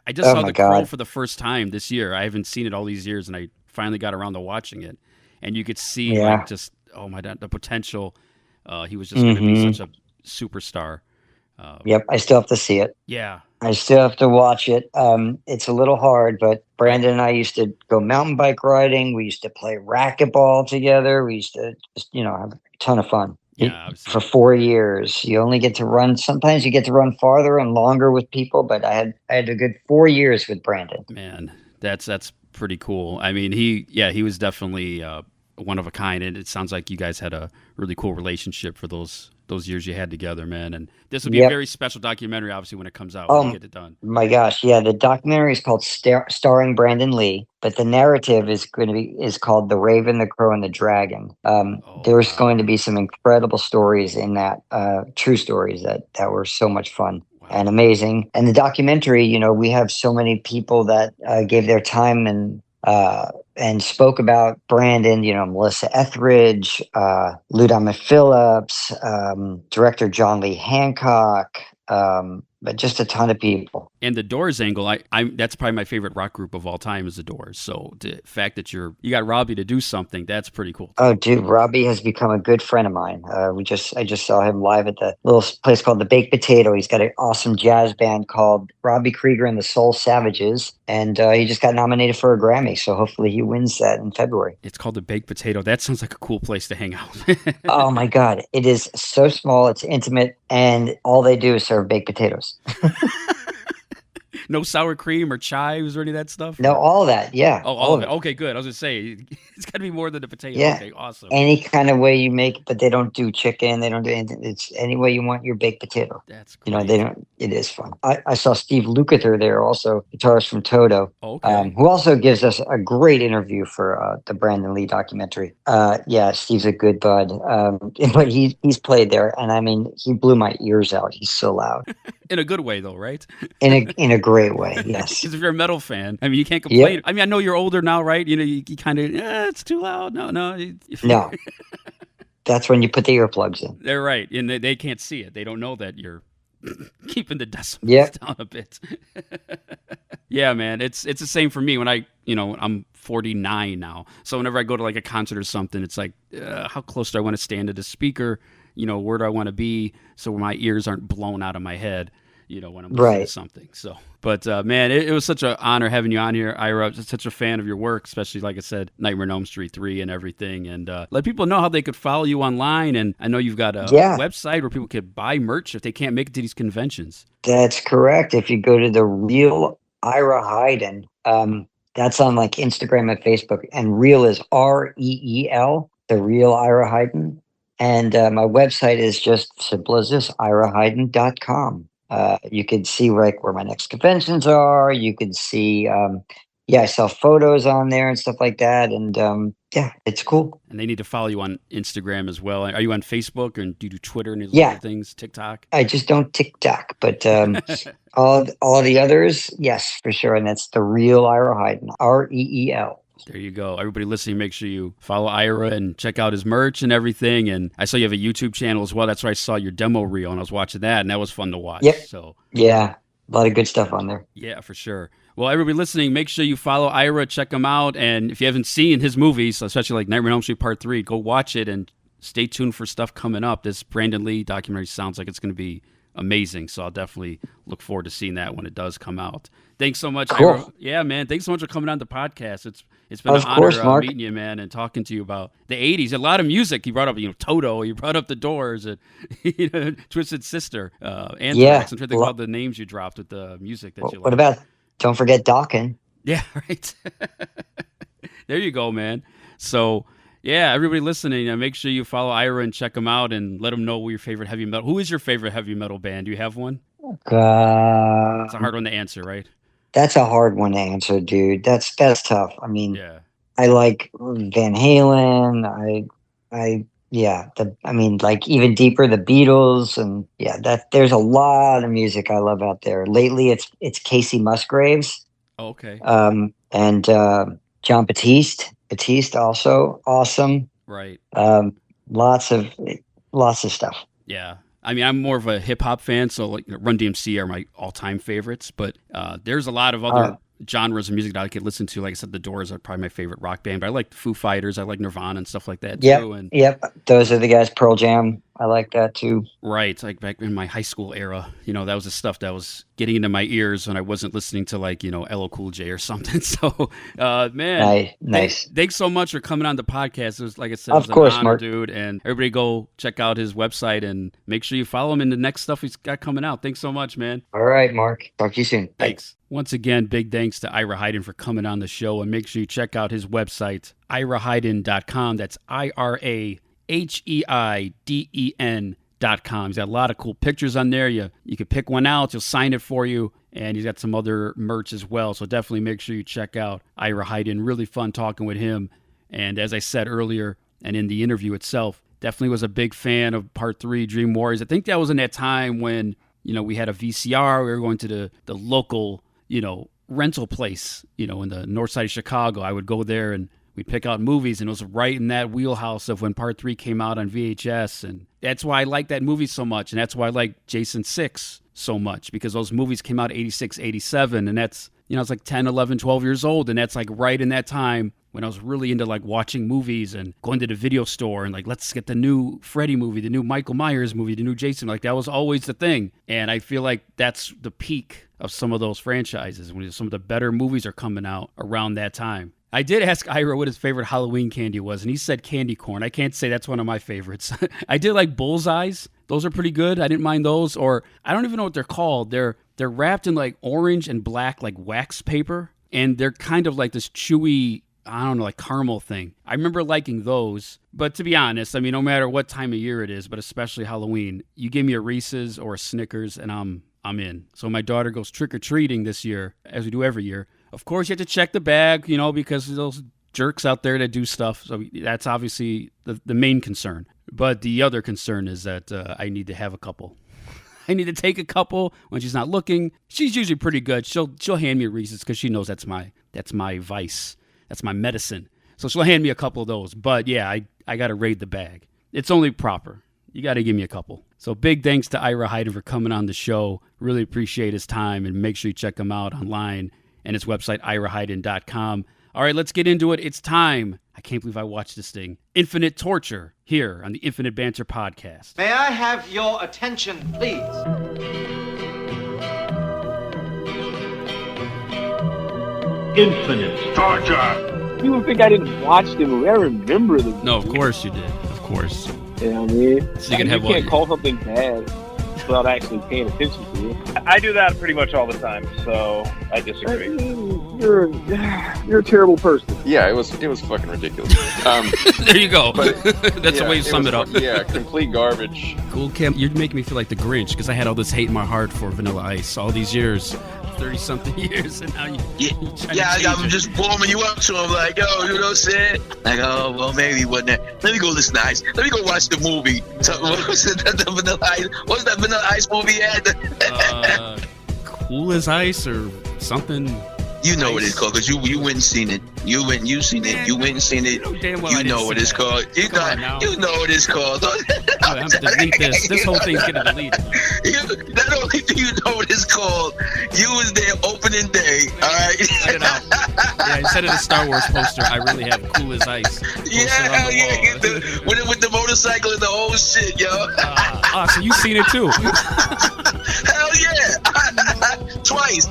I just saw The Crow for the first time this year. I haven't seen it all these years, and I finally got around to watching it. And you could see the potential. He was just going to be such a superstar. I still have to see it. Yeah. I still have to watch it. It's a little hard, but Brandon and I used to go mountain bike riding. We used to play racquetball together. We used to just, have a ton of fun. Yeah, for 4 years. You only get to run. Sometimes you get to run farther and longer with people, but I had a good 4 years with Brandon. Man, that's pretty cool. I mean, he was definitely one of a kind, and it sounds like you guys had a really cool relationship for those years you had together, man. And this will be a very special documentary, obviously, when it comes out. When you get it done. My gosh, yeah, the documentary is called Starring Brandon Lee, but the narrative is called The Raven, the Crow, and the Dragon. There's going to be some incredible stories in that, true stories that were so much fun. Wow. And amazing. And the documentary, we have so many people that gave their time and spoke about Brandon, Melissa Etheridge, Lou Diamond Phillips, director John Lee Hancock, but just a ton of people. And the Doors angle, that's probably my favorite rock group of all time is the Doors. So the fact that you got Robbie to do something, that's pretty cool. Oh, dude, Robbie has become a good friend of mine. I just saw him live at the little place called the Baked Potato. He's got an awesome jazz band called Robbie Krieger and the Soul Savages, and he just got nominated for a Grammy. So hopefully he wins that in February. It's called the Baked Potato. That sounds like a cool place to hang out. Oh my God, it is so small. It's intimate, and all they do is serve baked potatoes. No sour cream or chives or any of that stuff? No, all of that. Yeah. Oh, all of it. Okay, good. I was going to say, it's got to be more than the potato. Yeah. Okay, awesome. Any kind of way you make it, but they don't do chicken. They don't do anything. It's any way you want your baked potato. That's great. You know, they don't. It is fun. I saw Steve Lukather there, also guitarist from Toto, Okay. who also gives us a great interview for the Brandon Lee documentary. Yeah, Steve's a good bud, but he's played there, and I mean, he blew my ears out. He's so loud. In a good way, though, right? In a great way, yes. Because if you're a metal fan, I mean, you can't complain. Yep. I mean, I know you're older now, right? You know, you kind of, it's too loud. No. No. That's when you put the earplugs in. They're right, and they can't see it. They don't know that you're keeping the decibels down a bit. Yeah, man, it's the same for me when I'm 49 now. So whenever I go to like a concert or something, it's like, how close do I want to stand to the speaker? You know, where do I want to be so my ears aren't blown out of my head, you know, when I'm listening to something. So, but man, it was such an honor having you on here, Ira. I'm such a fan of your work, especially, like I said, Nightmare on Elm Street 3 and everything. And let people know how they could follow you online. And I know you've got a website where people could buy merch if they can't make it to these conventions. That's correct. If you go to the Real Ira Heiden, that's on like Instagram and Facebook. And Real is REEL, the Real Ira Heiden. And my website is just simple as this, iraheiden.com. You can see like where my next conventions are. You can see, I sell photos on there and stuff like that. And yeah, it's cool. And they need to follow you on Instagram as well. Are you on Facebook, and do you do Twitter and these other things, TikTok? I just don't TikTok, but all the others, yes, for sure. And that's the Real Ira Heiden, REEL. There you go. Everybody listening, make sure you follow Ira and check out his merch and everything. And I saw you have a YouTube channel as well. That's where I saw your demo reel, and I was watching that, and that was fun to watch. Yep. So yeah, a lot of good stuff on there. Yeah, for sure. Well, everybody listening, make sure you follow Ira, check him out. And if you haven't seen his movies, especially like Nightmare on Elm Street Part 3, go watch it and stay tuned for stuff coming up. This Brandon Lee documentary sounds like it's going to be amazing. So I'll definitely look forward to seeing that when it does come out. Thanks so much, cool. Ira. Yeah, man. Thanks so much for coming on the podcast. It's been an honor meeting you, man, and talking to you about the 80s. A lot of music. You brought up, Toto. You brought up The Doors, and Twisted Sister, Anthrax. I'm trying to think about the names you dropped with the music that you like. What about, don't forget Dawkins. Yeah, right. There you go, man. So, yeah, everybody listening, make sure you follow Ira and check him out and let him know who your favorite heavy metal. Who is your favorite heavy metal band? Do you have one? It's a hard one to answer, right? That's a hard one to answer, dude. That's tough. I mean, I like Van Halen. Like even deeper, the Beatles, and there's a lot of music I love out there. Lately, it's Casey Musgraves. Oh, okay. And John Batiste also awesome. Right. Lots of stuff. Yeah. I mean, I'm more of a hip hop fan, so like Run DMC are my all-time favorites. But there's a lot of other genres of music that I could listen to. Like I said, The Doors are probably my favorite rock band. But I like Foo Fighters, I like Nirvana and stuff like that too. Yep. Those are the guys. Pearl Jam, I like that too. Right, like back in my high school era, that was the stuff that was getting into my ears when I wasn't listening to like LL Cool J or something. So, man, nice. Thanks so much for coming on the podcast. It was, like I said, of course, an honor, Mark, dude. And everybody go check out his website and make sure you follow him in the next stuff he's got coming out. Thanks so much, man. All right, Mark. Talk to you soon. Thanks. Once again, big thanks to Ira Heiden for coming on the show, and make sure you check out his website, iraheiden.com. That's IRAHEIDEN.com. He's got a lot of cool pictures on there. You can pick one out. He'll sign it for you. And he's got some other merch as well. So definitely make sure you check out Ira Heiden. Really fun talking with him. And as I said earlier, and in the interview itself, definitely was a big fan of Part 3, Dream Warriors. I think that was in that time when, we had a VCR. We were going to the local, rental place, in the north side of Chicago. I would go there and we'd pick out movies, and it was right in that wheelhouse of when Part 3 came out on VHS. And that's why I like that movie so much. And that's why I like Jason 6 so much, because those movies came out 86, 87. And that's, I was like 10, 11, 12 years old. And that's like right in that time when I was really into like watching movies and going to the video store and like, let's get the new Freddy movie, the new Michael Myers movie, the new Jason. Like that was always the thing. And I feel like that's the peak of some of those franchises, when some of the better movies are coming out around that time. I did ask Ira what his favorite Halloween candy was, and he said candy corn. I can't say that's one of my favorites. I did like bullseyes. Those are pretty good. I didn't mind those. Or I don't even know what they're called. They're They're wrapped in like orange and black like wax paper, and they're kind of like this chewy, I don't know, like caramel thing. I remember liking those, but to be honest, I mean, no matter what time of year it is, but especially Halloween, you give me a Reese's or a Snickers and I'm in. So my daughter goes trick-or-treating this year, as we do every year. Of course, you have to check the bag, you know, because those jerks out there that do stuff. So that's obviously the main concern. But the other concern is that I need to have a couple. I need to take a couple when she's not looking. She's usually pretty good. She'll hand me a Reese's because she knows that's my vice. That's my medicine. So she'll hand me a couple of those. But yeah, I got to raid the bag. It's only proper. You got to give me a couple. So big thanks to Ira Heiden for coming on the show. Really appreciate his time, and make sure you check him out online and his website, iraheiden.com. All right, let's get into it. It's time. I can't believe I watched this thing. Infinite Torture here on the Infinite Banter podcast. May I have your attention, please? Infinite Torture. You would think I didn't watch the movie. I remember the movie. No, of course you did. Of course. You know what I mean? So you can have you can't call something bad without actually paying attention to it. I do that pretty much all the time, so I disagree. You're a terrible person. Yeah, it was fucking ridiculous. There you go. But, That's the way you sum it up. Yeah, complete garbage. Cool, Kim. You're making me feel like the Grinch because I had all this hate in my heart for Vanilla Ice all these years. 30-something years, and now I'm just warming you up to him, like, yo, you know what I'm saying? Like, oh, well, maybe wasn't that. Let me go listen to Ice. Let me go watch the movie. So, what was it, the Vanilla Ice? What was that Vanilla Ice movie you had? Cool as Ice or something. You know what it's called, because you went and seen it. You went and seen it. You know what it's called. You know what it's called. I'm going to delete this. This whole thing's going to delete it. Not only do you know what it's called, you was there opening day, all right? Cut it out. Yeah, instead of the Star Wars poster, I really have Cool as Ice. Yeah, with the motorcycle and the whole shit, yo. So you've seen it too. Hell yeah. Twice.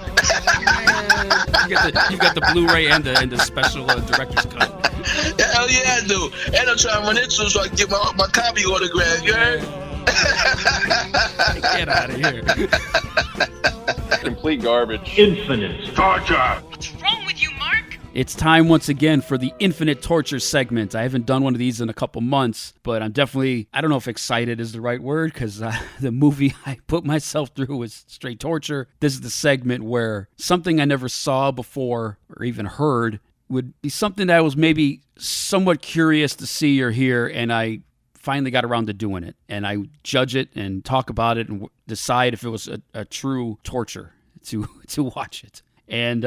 You got the Blu-ray and the special director's cut. Hell yeah, I do. And I'm trying to run into so I can get my copy autographed, you heard? Get out of here. Complete garbage. Infinite Torture. What's wrong with you, Mark? It's time once again for the Infinite Torture segment. I haven't done one of these in a couple months, but I'm definitely, I don't know if excited is the right word, because the movie I put myself through was straight torture. This is the segment where something I never saw before or even heard would be something that I was maybe somewhat curious to see or hear, and I finally got around to doing it. And I judge it and talk about it and decide if it was a true torture to watch it. And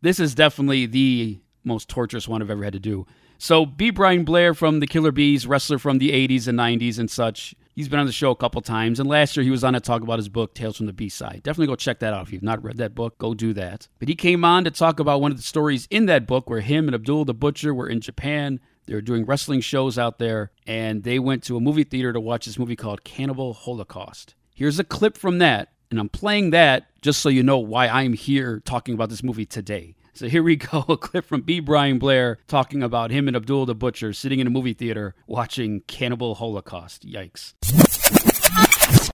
this is definitely the most torturous one I've ever had to do. So B. Brian Blair from the Killer Bees, wrestler from the 80s and 90s and such. He's been on the show a couple times. And last year he was on to talk about his book, Tales from the B-Side. Definitely go check that out. If you've not read that book, go do that. But he came on to talk about one of the stories in that book where him and Abdullah the Butcher were in Japan. They were doing wrestling shows out there. And they went to a movie theater to watch this movie called Canibal Holocaust. Here's a clip from that. And I'm playing that just so you know why I'm here talking about this movie today. So here we go, a clip from B. Brian Blair talking about him and Abdullah the Butcher sitting in a movie theater watching Canibal Holocaust. Yikes.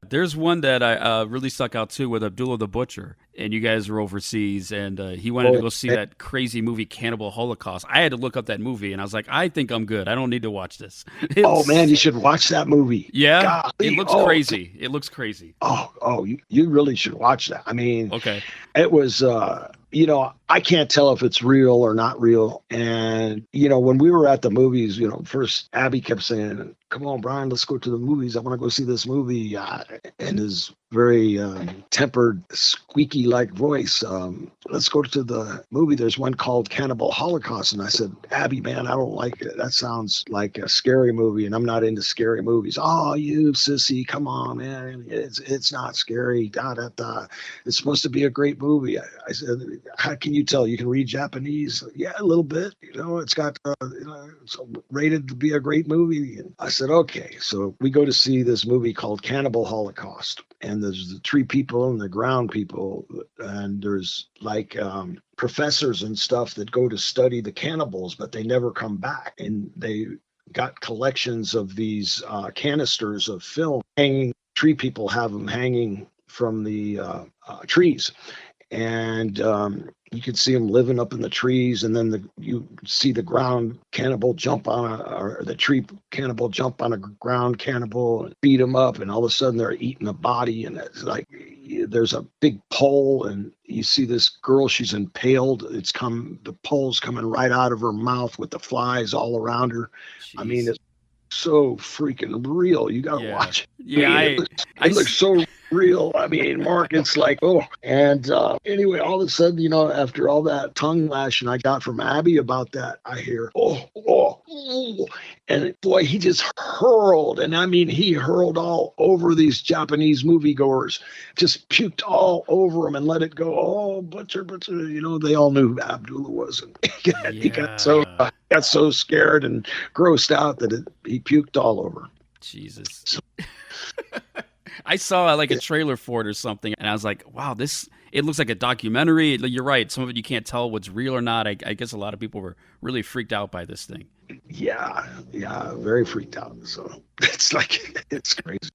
There's one that I really stuck out too with Abdullah the Butcher, and you guys were overseas, and he wanted to go see that crazy movie Cannibal Holocaust. I had to look up that movie, and I was like, I think I'm good. I don't need to watch this. Oh man, you should watch that movie. Yeah, golly. It looks crazy. It looks crazy. You really should watch that. I mean, okay, it was. I can't tell if it's real or not real. And, when we were at the movies, first Abby kept saying, come on, Brian, let's go to the movies. I want to go see this movie. In his very tempered, squeaky-like voice, let's go to the movie. There's one called Cannibal Holocaust. And I said, Abby, man, I don't like it. That sounds like a scary movie, and I'm not into scary movies. Oh, you sissy, come on, man. It's not scary. It's supposed to be a great movie. I said, how can you tell? You can read Japanese? Yeah, a little bit. It's got it's rated to be a great movie. And I said, okay. So we go to see this movie called Cannibal Holocaust. And there's the tree people and the ground people. And there's like professors and stuff that go to study the cannibals, but they never come back. And they got collections of these canisters of film hanging. Tree people have them hanging trees, and you can see them living up in the trees, and then you see the ground cannibal jump or the tree cannibal jump on a ground cannibal and beat him up, and all of a sudden they're eating a body, and it's like there's a big pole, and you see this girl, she's impaled. The pole's coming right out of her mouth with the flies all around her. Jeez. I mean, it's so freaking real. You gotta watch it. Yeah, it looks so real. I mean, Mark, it's like, oh. And anyway, all of a sudden, after all that tongue lashing I got from Abby about that, I hear, oh. And boy, he just hurled. And I mean, he hurled all over these Japanese moviegoers, just puked all over them and let it go. Oh, butcher. They all knew who Abdullah was. And he got so scared and grossed out that he puked all over. Jesus. So, I saw like a trailer for it or something, and I was like, wow, it looks like a documentary. You're right. Some of it you can't tell what's real or not. I guess a lot of people were really freaked out by this thing. Yeah, very freaked out. So it's crazy.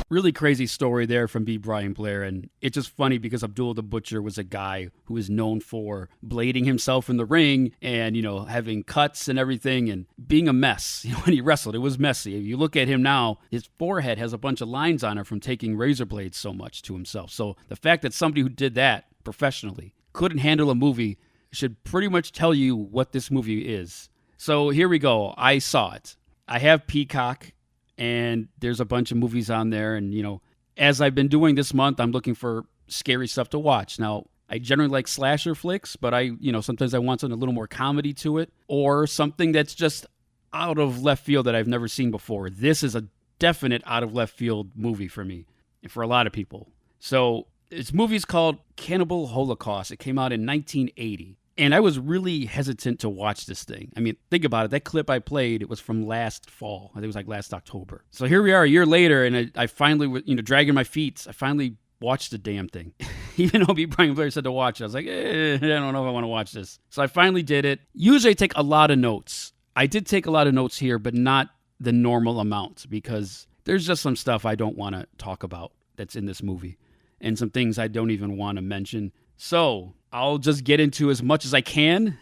Really crazy story there from B. Brian Blair, and it's just funny because Abdullah the Butcher was a guy who was known for blading himself in the ring and, having cuts and everything and being a mess. When he wrestled, it was messy. If you look at him now, his forehead has a bunch of lines on it from taking razor blades so much to himself. So the fact that somebody who did that professionally couldn't handle a movie should pretty much tell you what this movie is. So here we go. I saw it. I have Peacock. And there's a bunch of movies on there. And, as I've been doing this month, I'm looking for scary stuff to watch. Now, I generally like slasher flicks, but sometimes I want something a little more comedy to it or something that's just out of left field that I've never seen before. This is a definite out of left field movie for me and for a lot of people. So this movie's called Canibal Holocaust. It came out in 1980. And I was really hesitant to watch this thing. I mean, think about it. That clip I played, it was from last fall. I think it was like last October. So here we are a year later, and I finally, dragging my feet, I finally watched the damn thing. Even though B. Brian Blair said to watch it, I was like, I don't know if I want to watch this. So I finally did it. Usually I take a lot of notes. I did take a lot of notes here, but not the normal amount because there's just some stuff I don't want to talk about that's in this movie and some things I don't even want to mention. So I'll just get into as much as I can,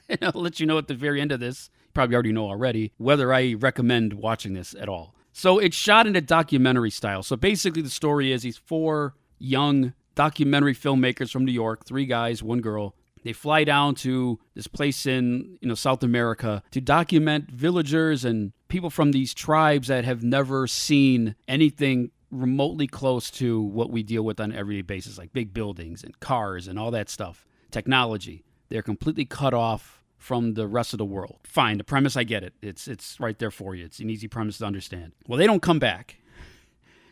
and I'll let you know at the very end of this, you probably already know already, whether I recommend watching this at all. So it's shot in a documentary style. So basically the story is these 4 young documentary filmmakers from New York, 3 guys, 1 girl. They fly down to this place in South America to document villagers and people from these tribes that have never seen anything remotely close to what we deal with on an everyday basis, like big buildings and cars and all that stuff, technology. They're completely cut off from the rest of the world. Fine, the premise, I get it. It's right there for you. It's an easy premise to understand. Well, they don't come back.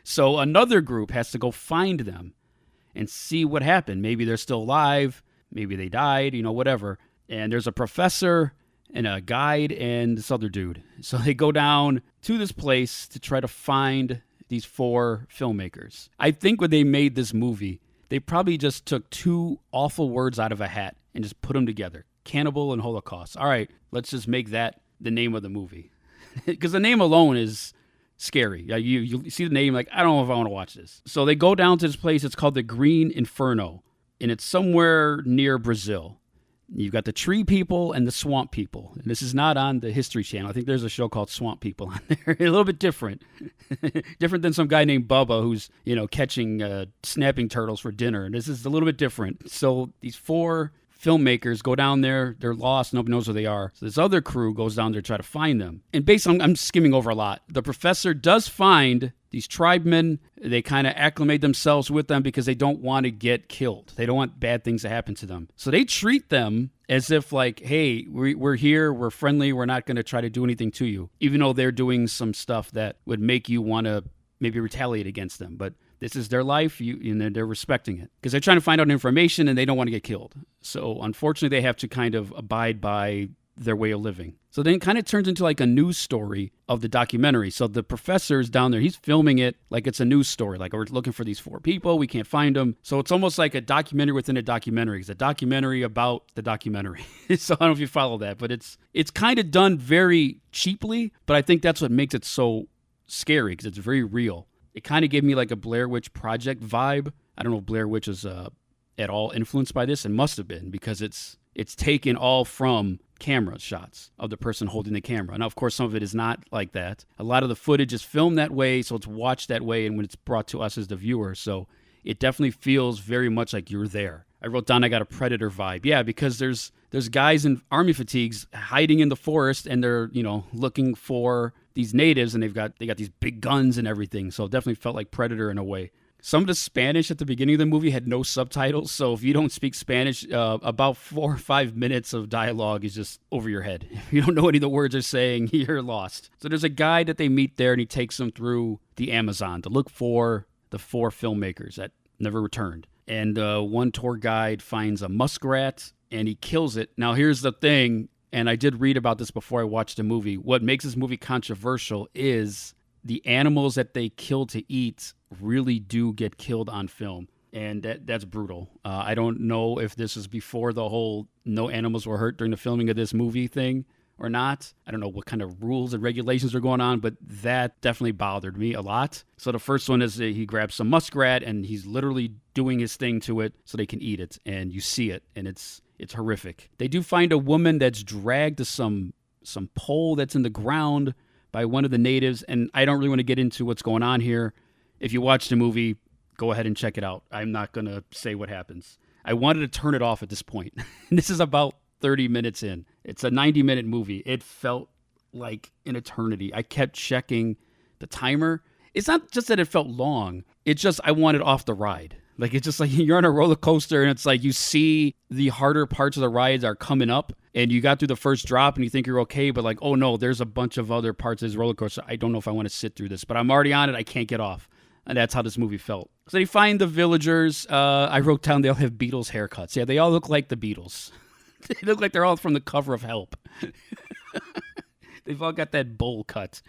So another group has to go find them and see what happened. Maybe they're still alive. Maybe they died, whatever. And there's a professor and a guide and this other dude. So they go down to this place to try to find these 4 filmmakers. I think when they made this movie, they probably just took 2 awful words out of a hat and just put them together. Cannibal and Holocaust. All right, let's just make that the name of the movie. Because the name alone is scary. You see the name, like, I don't know if I want to watch this. So they go down to this place. It's called the Green Inferno, and it's somewhere near Brazil. You've got the tree people and the swamp people. And this is not on the History Channel. I think there's a show called Swamp People on there. A little bit different. Different than some guy named Bubba who's, catching snapping turtles for dinner. And this is a little bit different. So these 4 filmmakers go down there. They're lost. Nobody knows where they are. So this other crew goes down there to try to find them. And basically, I'm skimming over a lot. The professor does find these tribemen. They kind of acclimate themselves with them because they don't want to get killed. They don't want bad things to happen to them. So they treat them as if like, hey, we're here, we're friendly, we're not going to try to do anything to you, even though they're doing some stuff that would make you want to maybe retaliate against them. But this is their life, they're respecting it because they're trying to find out information and they don't want to get killed. So unfortunately, they have to kind of abide by their way of living. So then it kind of turns into like a news story of the documentary. So the professor is down there. He's filming it like it's a news story. Like, we're looking for these 4 people. We can't find them. So it's almost like a documentary within a documentary. It's a documentary about the documentary. So I don't know if you follow that, but it's kind of done very cheaply. But I think that's what makes it so scary because it's very real. It kind of gave me like a Blair Witch Project vibe. I don't know if Blair Witch is at all influenced by this. It must have been, because it's taken all from camera shots of the person holding the camera. Now, of course, some of it is not like that. A lot of the footage is filmed that way, so it's watched that way, and when it's brought to us as the viewer, so it definitely feels very much like you're there. I wrote down I got a Predator vibe. Yeah, because there's guys in army fatigues hiding in the forest, and they're, looking for these natives, and they got these big guns and everything. So it definitely felt like Predator in a way. Some of the Spanish at the beginning of the movie had no subtitles, so if you don't speak Spanish, about 4 or 5 minutes of dialogue is just over your head. If you don't know any of the words they're saying, you're lost. So there's a guy that they meet there, and he takes them through the Amazon to look for the 4 filmmakers that never returned. And one tour guide finds a muskrat, and he kills it. Now, here's the thing, and I did read about this before I watched the movie. What makes this movie controversial is the animals that they kill to eat really do get killed on film, and that's brutal. I don't know if this is before the whole no animals were hurt during the filming of this movie thing or not. I don't know what kind of rules and regulations are going on, but that definitely bothered me a lot. So the first one is he grabs some muskrat, and he's literally doing his thing to it so they can eat it, and you see it, and it's horrific. They do find a woman that's dragged to some pole that's in the ground by one of the natives, and I don't really want to get into what's going on here. If you watch the movie, go ahead and check it out. I'm not going to say what happens. I wanted to turn it off at this point. This is about 30 minutes in. It's a 90-minute movie. It felt like an eternity. I kept checking the timer. It's not just that it felt long. It's just I wanted off the ride. Like, it's just like you're on a roller coaster, and it's like you see the harder parts of the rides are coming up, and you got through the first drop, and you think you're okay, but like, oh no, there's a bunch of other parts of this roller coaster. I don't know if I want to sit through this, but I'm already on it. I can't get off. And that's how this movie felt. So they find the villagers. I wrote down they all have Beatles haircuts. Yeah, they all look like the Beatles. They look like they're all from the cover of Help. They've all got that bowl cut.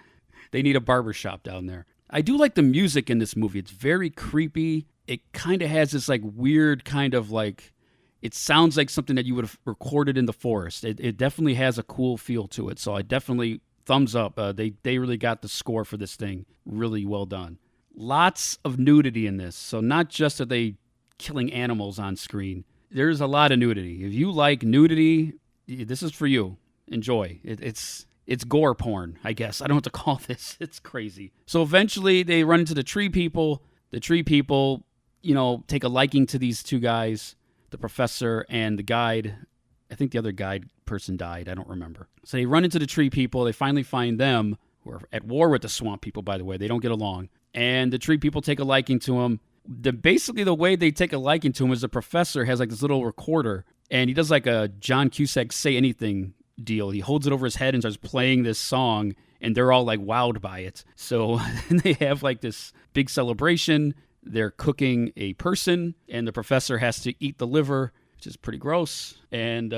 They need a barbershop down there. I do like the music in this movie. It's very creepy. It kind of has this like weird kind of like, it sounds like something that you would have recorded in the forest. It definitely has a cool feel to it. So I definitely thumbs up. They really got the score for this thing really well done. Lots of nudity in this. So not just are they killing animals on screen. There's a lot of nudity. If you like nudity, this is for you. Enjoy. It's gore porn, I guess. I don't know what to call this. It's crazy. So eventually they run into the tree people. The tree people, take a liking to these 2 guys, the professor and the guide. I think the other guide person died. I don't remember. So they run into the tree people. They finally find them, who are at war with the swamp people, by the way. They don't get along. And the tree people take a liking to him. Basically, the way they take a liking to him is the professor has like this little recorder, and he does like a John Cusack Say Anything deal. He holds it over his head and starts playing this song, and they're all like wowed by it. So they have like this big celebration. They're cooking a person, and the professor has to eat the liver, which is pretty gross. And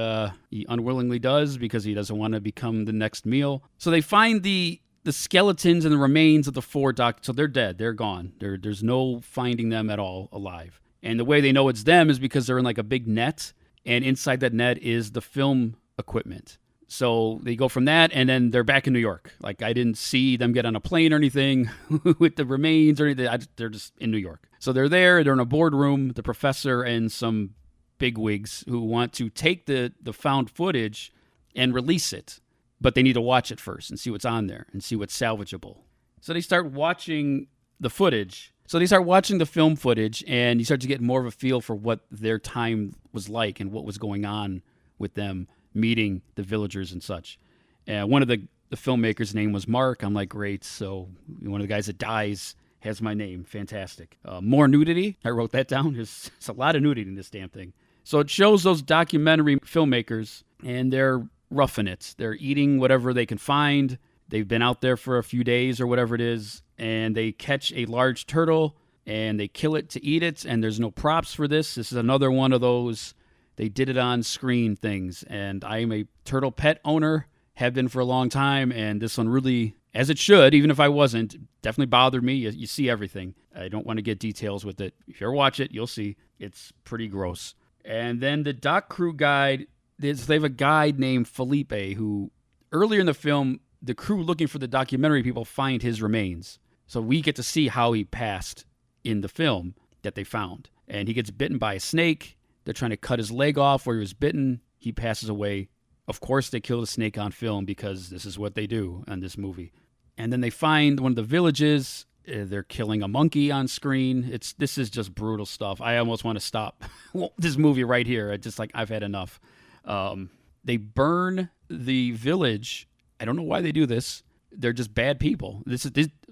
he unwillingly does because he doesn't want to become the next meal. So they find the skeletons and the remains of the 4 doctors. So they're dead. They're gone. There's no finding them at all alive. And the way they know it's them is because they're in like a big net, and inside that net is the film equipment. So they go from that, and then they're back in New York. Like, I didn't see them get on a plane or anything with the remains or anything. They're just in New York. So they're there. They're in a boardroom, the professor and some bigwigs who want to take the found footage and release it. But they need to watch it first and see what's on there and see what's salvageable. So they start watching the footage. So they start watching the film footage, and you start to get more of a feel for what their time was like and what was going on with them meeting the villagers and such. One of the filmmakers' name was Mark. I'm like, great. So one of the guys that dies has my name. Fantastic. More nudity. I wrote that down. There's a lot of nudity in this damn thing. So it shows those documentary filmmakers, and they're roughing it. They're eating whatever they can find. They've been out there for a few days or whatever it is, and they catch a large turtle, and they kill it to eat it, and there's no props for this. This is another one of those they did it on screen things, and I am a turtle pet owner, have been for a long time, and this one really, as it should, even if I wasn't, definitely bothered me. You see everything. I don't want to get details with it. If you ever watch it, you'll see. It's pretty gross. And then the doc crew guide, they have a guide named Felipe who, earlier in the film, the crew looking for the documentary people find his remains. So we get to see how he passed in the film that they found. And he gets bitten by a snake. They're trying to cut his leg off where he was bitten. He passes away. Of course, they kill the snake on film because this is what they do on this movie. And then they find one of the villages. They're killing a monkey on screen. This is just brutal stuff. I almost want to stop this movie right here. I've had enough. They burn the village. I don't know why they do this. They're just bad people.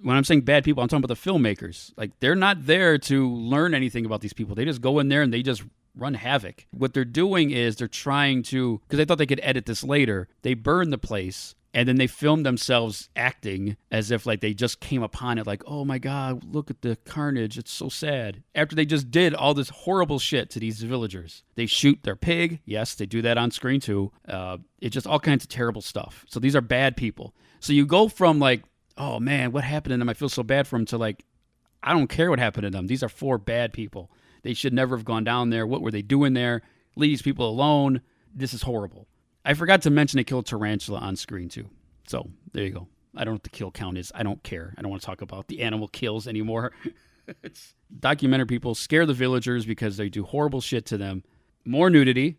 When I'm saying bad people, I'm talking about the filmmakers. Like, they're not there to learn anything about these people. They just go in there and they just run havoc. What they're doing is they're trying to, because they thought they could edit this later, they burn the place and then they film themselves acting as if like they just came upon it like, oh my God, look at the carnage. It's so sad. After they just did all this horrible shit to these villagers. They shoot their pig. Yes, they do that on screen too. It's just all kinds of terrible stuff. So these are bad people. So you go from like, oh man, what happened to them? I feel so bad for them, to like, I don't care what happened to them. These are 4 bad people. They should never have gone down there. What were they doing there? Leave these people alone. This is horrible. I forgot to mention they killed tarantula on screen too. So there you go. I don't know what the kill count is. I don't care. I don't want to talk about the animal kills anymore. Documentary people scare the villagers because they do horrible shit to them. More nudity.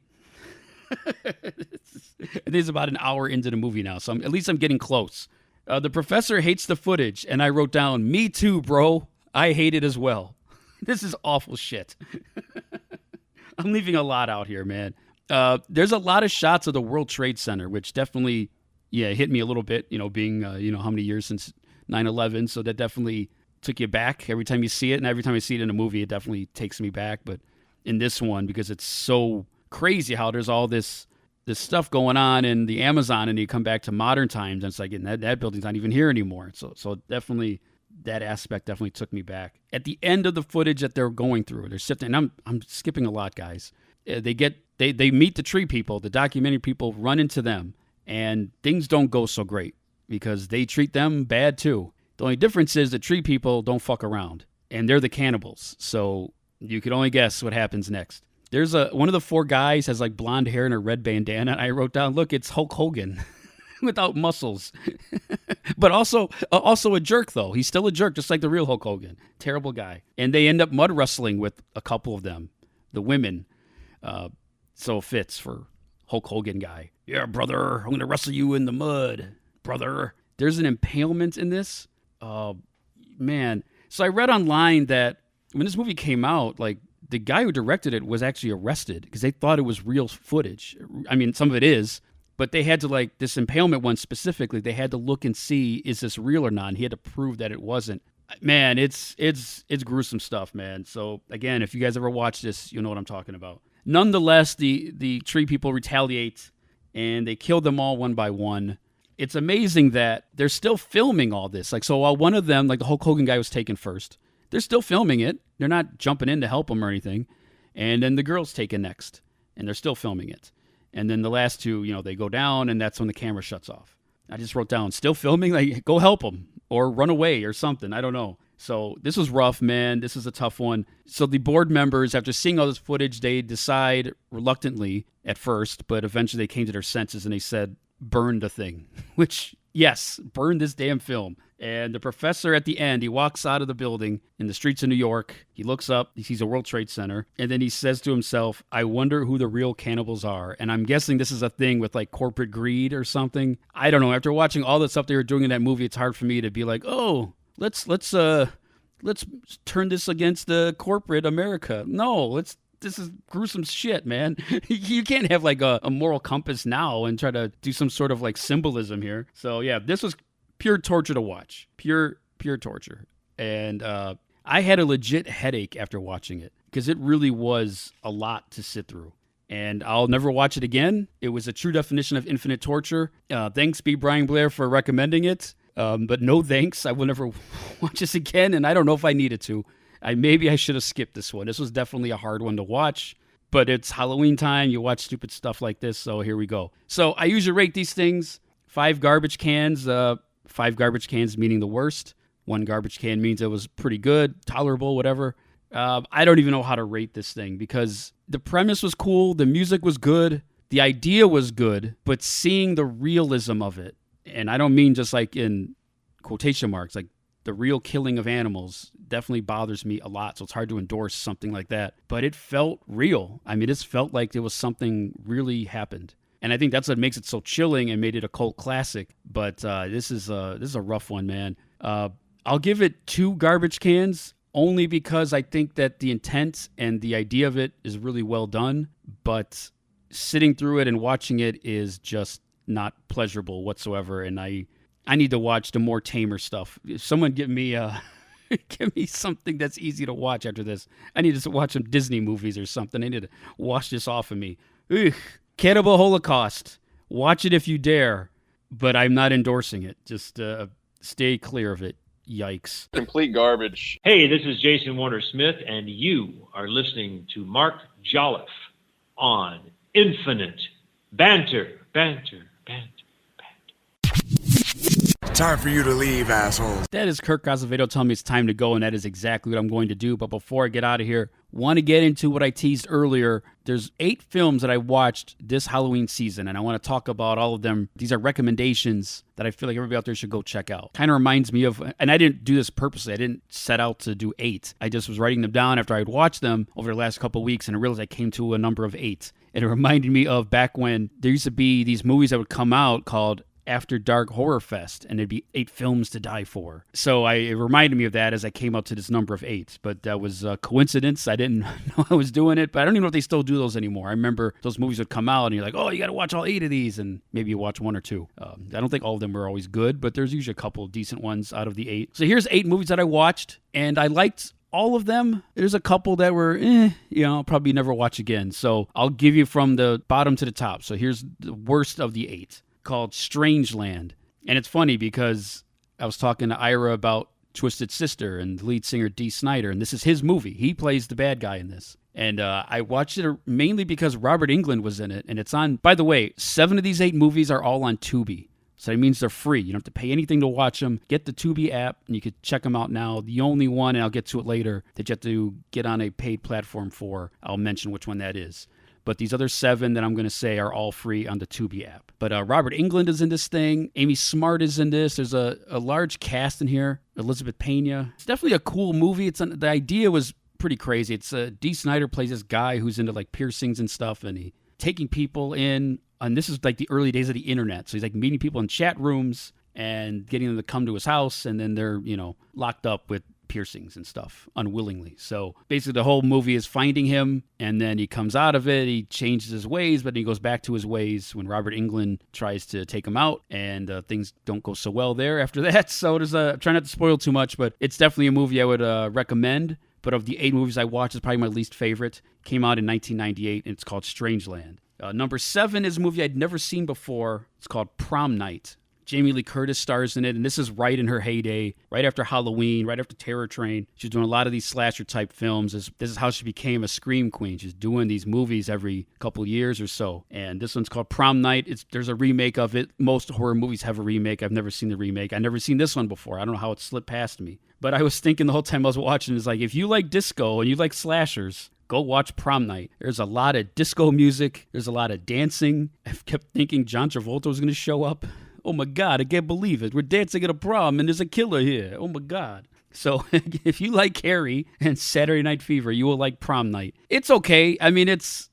It is about an hour into the movie now, so at least I'm getting close. The professor hates the footage, and I wrote down, me too, bro. I hate it as well. This is awful shit. I'm leaving a lot out here, man. There's a lot of shots of the World Trade Center, which definitely, hit me a little bit, being, how many years since 9/11. So that definitely took you back every time you see it. And every time I see it in a movie, it definitely takes me back. But in this one, because it's so crazy how there's all this stuff going on in the Amazon, and you come back to modern times, and it's like, and that building's not even here anymore. So definitely, that aspect definitely took me back. At the end of the footage that they're going through, they're sifting, and I'm skipping a lot, guys. They meet the tree people, the documentary people run into them, and things don't go so great because they treat them bad too. The only difference is the tree people don't fuck around, and they're the cannibals. So you could only guess what happens next. There's one of the 4 guys has like blonde hair and a red bandana. And I wrote down, look, it's Hulk Hogan without muscles, but also a jerk though. He's still a jerk, just like the real Hulk Hogan. Terrible guy. And they end up mud wrestling with a couple of them, the women. So it fits for Hulk Hogan guy. Yeah, brother, I'm going to wrestle you in the mud, brother. There's an impalement in this. Man. So I read online that when this movie came out, like, the guy who directed it was actually arrested because they thought it was real footage. I mean, some of it is, but they had to, like, this impalement one specifically, they had to look and see, is this real or not? And he had to prove that it wasn't. Man, it's gruesome stuff, man. So again, if you guys ever watch this, you'll know what I'm talking about. Nonetheless, the tree people retaliate and they kill them all one by one. It's amazing that they're still filming all this. Like, so while one of them, like the Hulk Hogan guy was taken first, they're still filming it. They're not jumping in to help him or anything. And then the girl's taken next, and they're still filming it. And then the last 2, they go down, and that's when the camera shuts off. I just wrote down, still filming? Like, go help them or run away or something. I don't know. So this was rough, man. This is a tough one. So the board members, after seeing all this footage, they decide reluctantly at first, but eventually they came to their senses and they said, burn the thing, which, yes, burn this damn film. And the professor at the end, he walks out of the building in the streets of New York. He looks up, he sees a World Trade Center, and then he says to himself, I wonder who the real cannibals are. And I'm guessing this is a thing with like corporate greed or something. I don't know. After watching all the stuff they were doing in that movie, it's hard for me to be like, oh, let's turn this against the corporate America. No, this is gruesome shit, man. You can't have like a moral compass now and try to do some sort of like symbolism here. So yeah, this was pure torture to watch. Pure torture. And I had a legit headache after watching it because it really was a lot to sit through. And I'll never watch it again. It was a true definition of infinite torture. Thanks be Brian Blair for recommending it. But no thanks. I will never watch this again. And I don't know if I needed to. Maybe I should have skipped this one. This was definitely a hard one to watch. But it's Halloween time. You watch stupid stuff like this. So here we go. So I usually rate these things 5 garbage cans. 5 garbage cans meaning the worst. 1 garbage can means it was pretty good, tolerable, whatever. I don't even know how to rate this thing because the premise was cool. The music was good. The idea was good. But seeing the realism of it, and I don't mean just like in quotation marks, like the real killing of animals definitely bothers me a lot, so it's hard to endorse something like that. But it felt real. I mean, it felt like there was something really happened. And I think that's what makes it so chilling and made it a cult classic. But this is a rough one, man. I'll give it 2 garbage cans, only because I think that the intent and the idea of it is really well done. But sitting through it and watching it is just not pleasurable whatsoever. And I need to watch the more tamer stuff. If someone give me something that's easy to watch after this. I need to watch some Disney movies or something. I need to wash this off of me. Ugh. Canibal Holocaust. Watch it if you dare, but I'm not endorsing it. Just stay clear of it. Yikes. Complete garbage. Hey, this is Jason Warner Smith, and you are listening to Mark Jolliffe on Infinite Banter. Time for you to leave, assholes. That is Kirk Azevedo telling me it's time to go, and that is exactly what I'm going to do. But before I get out of here, want to get into what I teased earlier. There's 8 films that I watched this Halloween season, and I want to talk about all of them. These are recommendations that I feel like everybody out there should go check out. Kind of reminds me of, and I didn't do this purposely. I didn't set out to do 8. I just was writing them down after I'd watched them over the last couple of weeks, and I realized I came to a number of 8. And it reminded me of back when there used to be these movies that would come out called After Dark Horror Fest, and it'd be 8 films to die for. So it reminded me of that as I came up to this number of 8. But that was a coincidence. I didn't know I was doing it, but I don't even know if they still do those anymore. I remember those movies would come out, and you're like, oh, you got to watch all 8 of these, and maybe you watch 1 or 2. I don't think all of them were always good, but there's usually a couple of decent ones out of the 8. So here's 8 movies that I watched, and I liked all of them. There's a couple that were, probably never watch again. So I'll give you from the bottom to the top. So here's the worst of the 8. Called Strangeland. And it's funny because I was talking to Ira about Twisted Sister and the lead singer Dee Snider, and this is his movie. He plays the bad guy in this. And I watched it mainly because Robert Englund was in it, and it's on, by the way, 7 of these 8 movies are all on Tubi. So that means they're free. You don't have to pay anything to watch them. Get the Tubi app, and you can check them out now. The only one, and I'll get to it later, that you have to get on a paid platform for, I'll mention which one that is. But these other 7 that I'm going to say are all free on the Tubi app. But Robert Englund is in this thing. Amy Smart is in this. There's a large cast in here. Elizabeth Pena. It's definitely a cool movie. The idea was pretty crazy. It's Dee Snider plays this guy who's into like piercings and stuff, and he taking people in. And this is like the early days of the internet. So he's like meeting people in chat rooms and getting them to come to his house, and then they're, locked up with piercings and stuff unwillingly. So basically the whole movie is finding him, and then he comes out of it. He changes his ways, but he goes back to his ways when Robert Englund tries to take him out, and things don't go so well there after that. So there's I'm trying not to spoil too much, but it's definitely a movie I would recommend. But of the 8 movies I watched, it's probably my least favorite. Came out in 1998, and it's called Strangeland. Number 7 is a movie I'd never seen before. It's called Prom Night. Jamie Lee Curtis stars in it, and this is right in her heyday, right after Halloween, right after Terror Train. She's doing a lot of these slasher-type films. This is how she became a scream queen. She's doing these movies every couple of years or so, and this one's called Prom Night. There's a remake of it. Most horror movies have a remake. I've never seen the remake. I've never seen this one before. I don't know how it slipped past me. But I was thinking the whole time I was watching, it's like, if you like disco and you like slashers, go watch Prom Night. There's a lot of disco music. There's a lot of dancing. I've kept thinking John Travolta was going to show up. Oh my God, I can't believe it. We're dancing at a prom and there's a killer here. Oh my God. So if you like Carrie and Saturday Night Fever, you will like Prom Night. It's okay. I mean, it's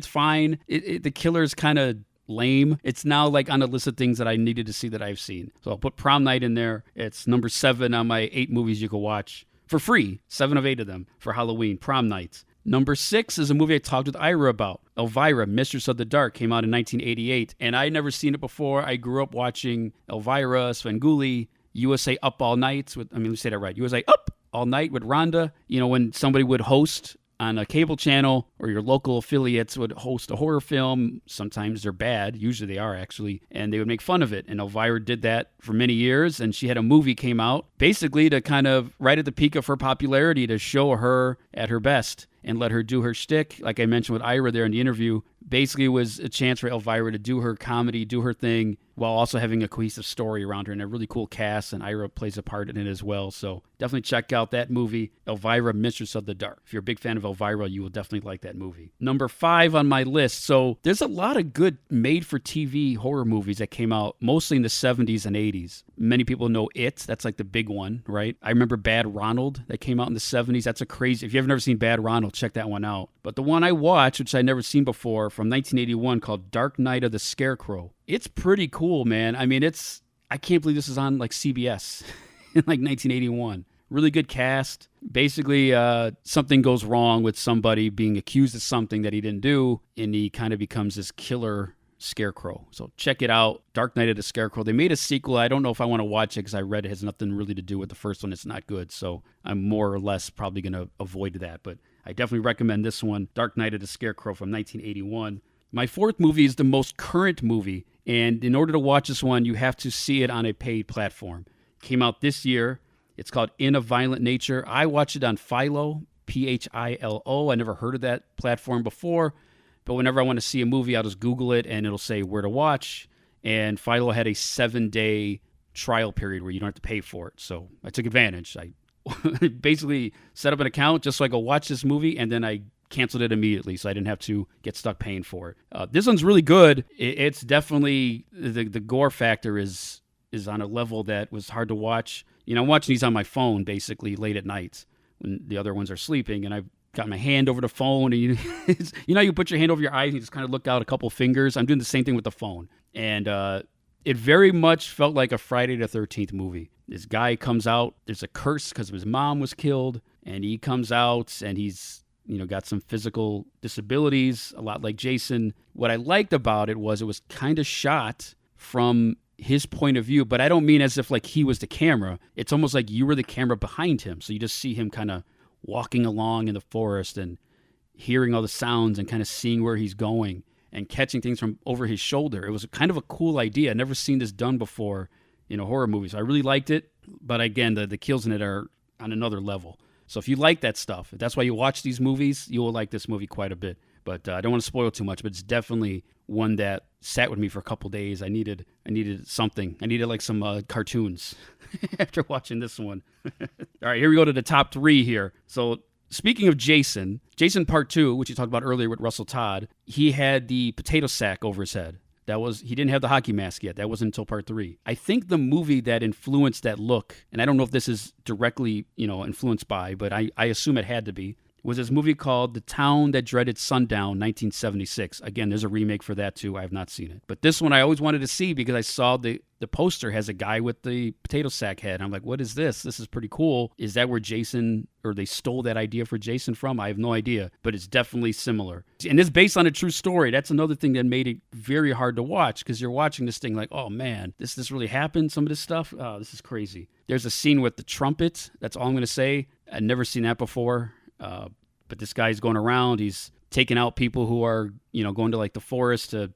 fine. The killer's kind of lame. It's now like on the list of things that I needed to see that I've seen. So I'll put Prom Night in there. It's number 7 on my 8 movies you can watch for free. 7 of 8 of them for Halloween, Prom Nights. Number 6 is a movie I talked with Ira about. Elvira, Mistress of the Dark, came out in 1988, and I'd never seen it before. I grew up watching Elvira, Svengoolie, USA Up All Night. Let me say that right. USA Up All Night with Rhonda. When somebody would host on a cable channel, or your local affiliates would host a horror film. Sometimes they're bad. Usually they are, actually. And they would make fun of it. And Elvira did that for many years. And she had a movie came out basically to kind of right at the peak of her popularity to show her at her best. and let her do her shtick. Like I mentioned with Ira there in the interview, basically it was a chance for Elvira to do her comedy, do her thing, while also having a cohesive story around her and a really cool cast, and Ira plays a part in it as well. So definitely check out that movie, Elvira, Mistress of the Dark. If you're a big fan of Elvira, you will definitely like that movie. Number 5 on my list. So there's a lot of good made-for-TV horror movies that came out mostly in the 70s and 80s. Many people know It. That's like the big one, right? I remember Bad Ronald that came out in the 70s. That's a crazy... If you've never seen Bad Ronald, check that one out. But the one I watched, which I'd never seen before, from 1981, called Dark Night of the Scarecrow. It's pretty cool, man. I mean, I can't believe this is on like CBS in like 1981. Really good cast. Basically, something goes wrong with somebody being accused of something that he didn't do, and he kind of becomes this killer scarecrow. So check it out, Dark Night of the Scarecrow. They made a sequel. I don't know if I want to watch it because I read it has nothing really to do with the first one. It's not good, so I'm more or less probably going to avoid that. But I definitely recommend this one, Dark Night of the Scarecrow from 1981. My 4th movie is the most current movie, and in order to watch this one, you have to see it on a paid platform. It came out this year. It's called In a Violent Nature. I watched it on Philo, Philo. I never heard of that platform before, but whenever I want to see a movie, I'll just Google it, and it'll say where to watch. And Philo had a 7-day trial period where you don't have to pay for it, so I took advantage. I basically set up an account just so I could watch this movie, and then I canceled it immediately so I didn't have to get stuck paying for it. This one's really good. It's definitely, the gore factor is on a level that was hard to watch. You know, I'm watching these on my phone basically late at night when the other ones are sleeping, and I've got my hand over the phone, and you put your hand over your eyes and you just kind of look out a couple fingers. I'm doing the same thing with the phone, and it very much felt like a Friday the 13th movie. This guy comes out, there's a curse because his mom was killed, and he comes out and he's got some physical disabilities, a lot like Jason. What I liked about it was kind of shot from his point of view, but I don't mean as if like he was the camera. It's almost like you were the camera behind him. So you just see him kind of walking along in the forest and hearing all the sounds and kind of seeing where he's going and catching things from over his shoulder. It was kind of a cool idea. I've never seen this done before in a horror movie. So I really liked it. But again, the kills in it are on another level. So if you like that stuff, if that's why you watch these movies, you will like this movie quite a bit. But I don't want to spoil too much, but it's definitely one that sat with me for a couple days. I needed something. I needed like some cartoons after watching this one. All right, here we go to the top 3 here. So speaking of Jason Part 2, which you talked about earlier with Russell Todd, he had the potato sack over his head. He didn't have the hockey mask yet. That wasn't until Part 3. I think the movie that influenced that look, and I don't know if this is directly, influenced by, but I assume it had to be, was this movie called The Town That Dreaded Sundown, 1976. Again, there's a remake for that too. I have not seen it. But this one I always wanted to see because I saw the poster has a guy with the potato sack head. I'm like, what is this? This is pretty cool. Is that where Jason, or they stole that idea for Jason from? I have no idea, but it's definitely similar. And it's based on a true story. That's another thing that made it very hard to watch because you're watching this thing like, oh man, this really happened? Some of this stuff? Oh, this is crazy. There's a scene with the trumpet. That's all I'm going to say. I'd never seen that before. But this guy's going around, he's taking out people who are, going to like the forest to,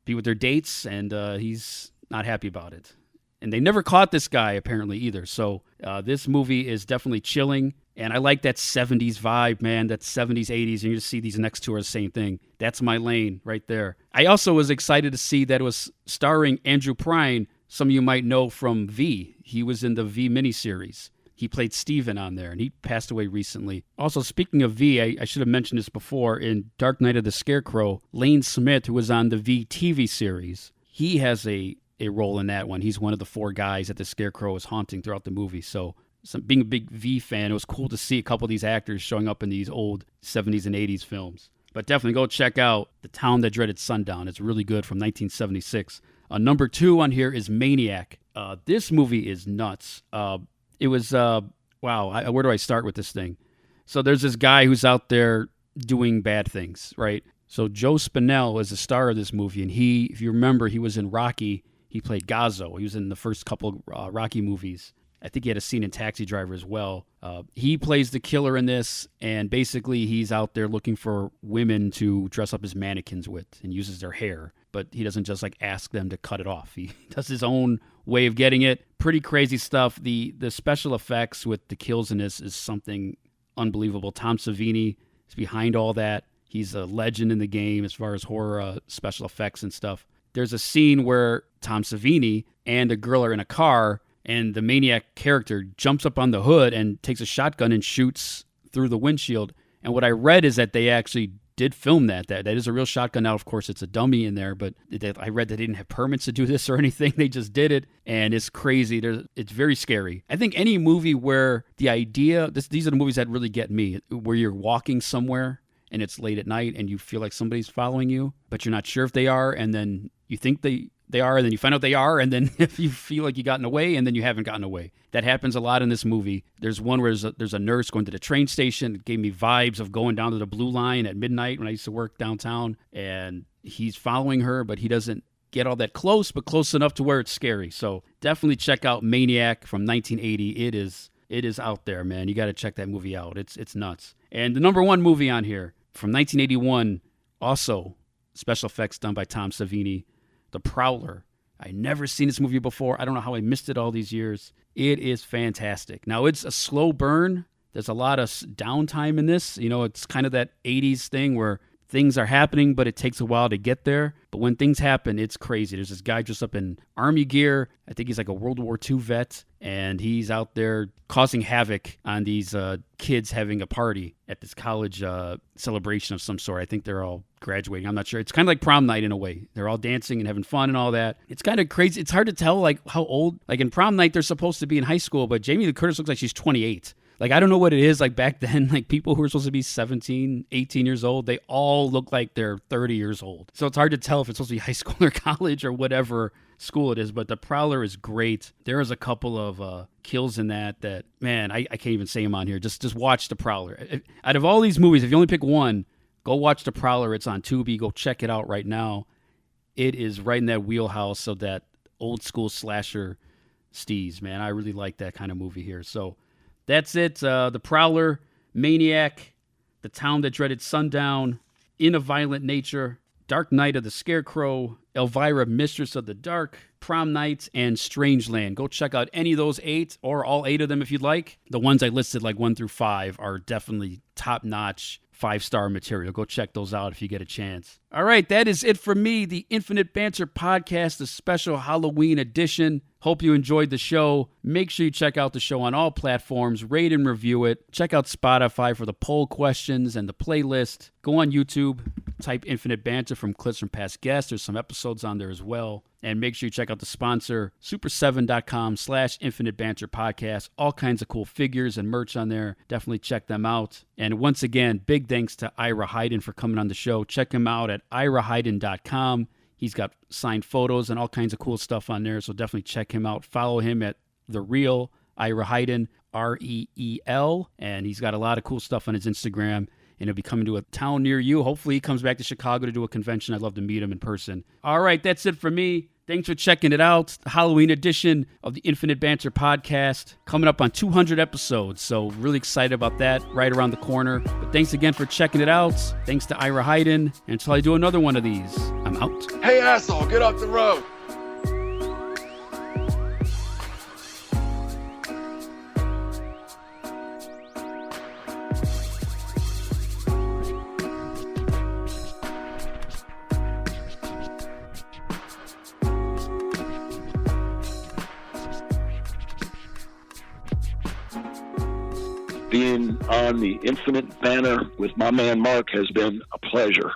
be with their dates, and he's not happy about it. And they never caught this guy apparently either. So this movie is definitely chilling. And I like that 70s vibe, man, that 70s, 80s. And you just see these next two are the same thing. That's my lane right there. I also was excited to see that it was starring Andrew Prine. Some of you might know from V. He was in the V miniseries. He played Steven on there, and he passed away recently. Also, speaking of V, I should have mentioned this before. In Dark Night of the Scarecrow, Lane Smith, who was on the V TV series, he has a role in that one. He's one of the 4 guys that the Scarecrow is haunting throughout the movie. So being a big V fan, it was cool to see a couple of these actors showing up in these old 70s and 80s films. But definitely go check out The Town That Dreaded Sundown. It's really good, from 1976. Number 2 on here is Maniac. This movie is nuts. It was, where do I start with this thing? So there's this guy who's out there doing bad things, right? So Joe Spinell is the star of this movie, and if you remember, he was in Rocky. He played Gazzo. He was in the first couple Rocky movies. I think he had a scene in Taxi Driver as well. He plays the killer in this, and basically he's out there looking for women to dress up as mannequins with and uses their hair. But he doesn't just ask them to cut it off. He does his own way of getting it. Pretty crazy stuff. The special effects with the kills in this is something unbelievable. Tom Savini is behind all that. He's a legend in the game as far as horror special effects and stuff. There's a scene where Tom Savini and a girl are in a car, and the maniac character jumps up on the hood and takes a shotgun and shoots through the windshield. And what I read is that they actually did film that is a real shotgun. Now, of course, it's a dummy in there, but I read that they didn't have permits to do this or anything. They just did it, and it's crazy. It's very scary. I think any movie where the idea, these are the movies that really get me, where you're walking somewhere and it's late at night and you feel like somebody's following you, but you're not sure if they are, and then you think they are, and then you find out they are, and then if you feel like you gotten away, and then you haven't gotten away. That happens a lot in this movie. There's one where there's a nurse going to the train station. It gave me vibes of going down to the Blue Line at midnight when I used to work downtown, and he's following her, but he doesn't get all that close, but close enough to where it's scary. So definitely check out Maniac from 1980. It is out there, man. You got to check that movie out. It's nuts. And the number one movie on here from 1981, also special effects done by Tom Savini, The Prowler. I never seen this movie before. I don't know how I missed it all these years. It is fantastic. Now, it's a slow burn. There's a lot of downtime in this. You know, it's kind of that 80s thing where things are happening, but it takes a while to get there. But when things happen, it's crazy. There's this guy dressed up in army gear. I think he's like a World War II vet, and he's out there causing havoc on these kids having a party at this college celebration of some sort. I think they're all graduating. I'm not sure. It's kind of like prom night in a way. They're all dancing and having fun and all that. It's kind of crazy. It's hard to tell like how old. Like in prom night, they're supposed to be in high school, but Jamie Lee Curtis looks like she's 28. Like, I don't know what it is. Like, back then, like, people who were supposed to be 17, 18 years old, they all look like they're 30 years old. So it's hard to tell if it's supposed to be high school or college or whatever school it is. But The Prowler is great. There is a couple of kills in that, man, I can't even say them on here. Just watch The Prowler. Out of all these movies, if you only pick one, go watch The Prowler. It's on Tubi. Go check it out right now. It is right in that wheelhouse of that old school slasher steez, man. I really like that kind of movie here. So that's it. The Prowler, Maniac, The Town That Dreaded Sundown, In a Violent Nature, Dark Night of the Scarecrow, Elvira, Mistress of the Dark, Prom Night, and Strangeland. Go check out any of those 8 or all 8 of them if you'd like. The ones I listed, like 1 through 5, are definitely top-notch 5-star material. Go check those out if you get a chance. All right, that is it for me, the Infinite Banter Podcast, the special Halloween edition. Hope you enjoyed the show. Make sure you check out the show on all platforms. Rate and review it. Check out Spotify for the poll questions and the playlist. Go on YouTube. Type Infinite Banter from clips from past guests. There's some episodes on there as well. And make sure you check out the sponsor, super7.com/Infinite Banter Podcast. All kinds of cool figures and merch on there. Definitely check them out. And once again, big thanks to Ira Heiden for coming on the show. Check him out at iraheiden.com. He's got signed photos and all kinds of cool stuff on there, so definitely check him out. Follow him at The Real Ira Heiden, REEL, and he's got a lot of cool stuff on his Instagram, and he'll be coming to a town near you. Hopefully he comes back to Chicago to do a convention. I'd love to meet him in person. All right, that's it for me. Thanks for checking it out. The Halloween edition of the Infinite Banter Podcast. Coming up on 200 episodes, so really excited about that right around the corner. But thanks again for checking it out. Thanks to Ira Heiden. And until I do another one of these, I'm out. Hey, asshole, get off the road. Being on the Infinite Banter with my man Mark has been a pleasure.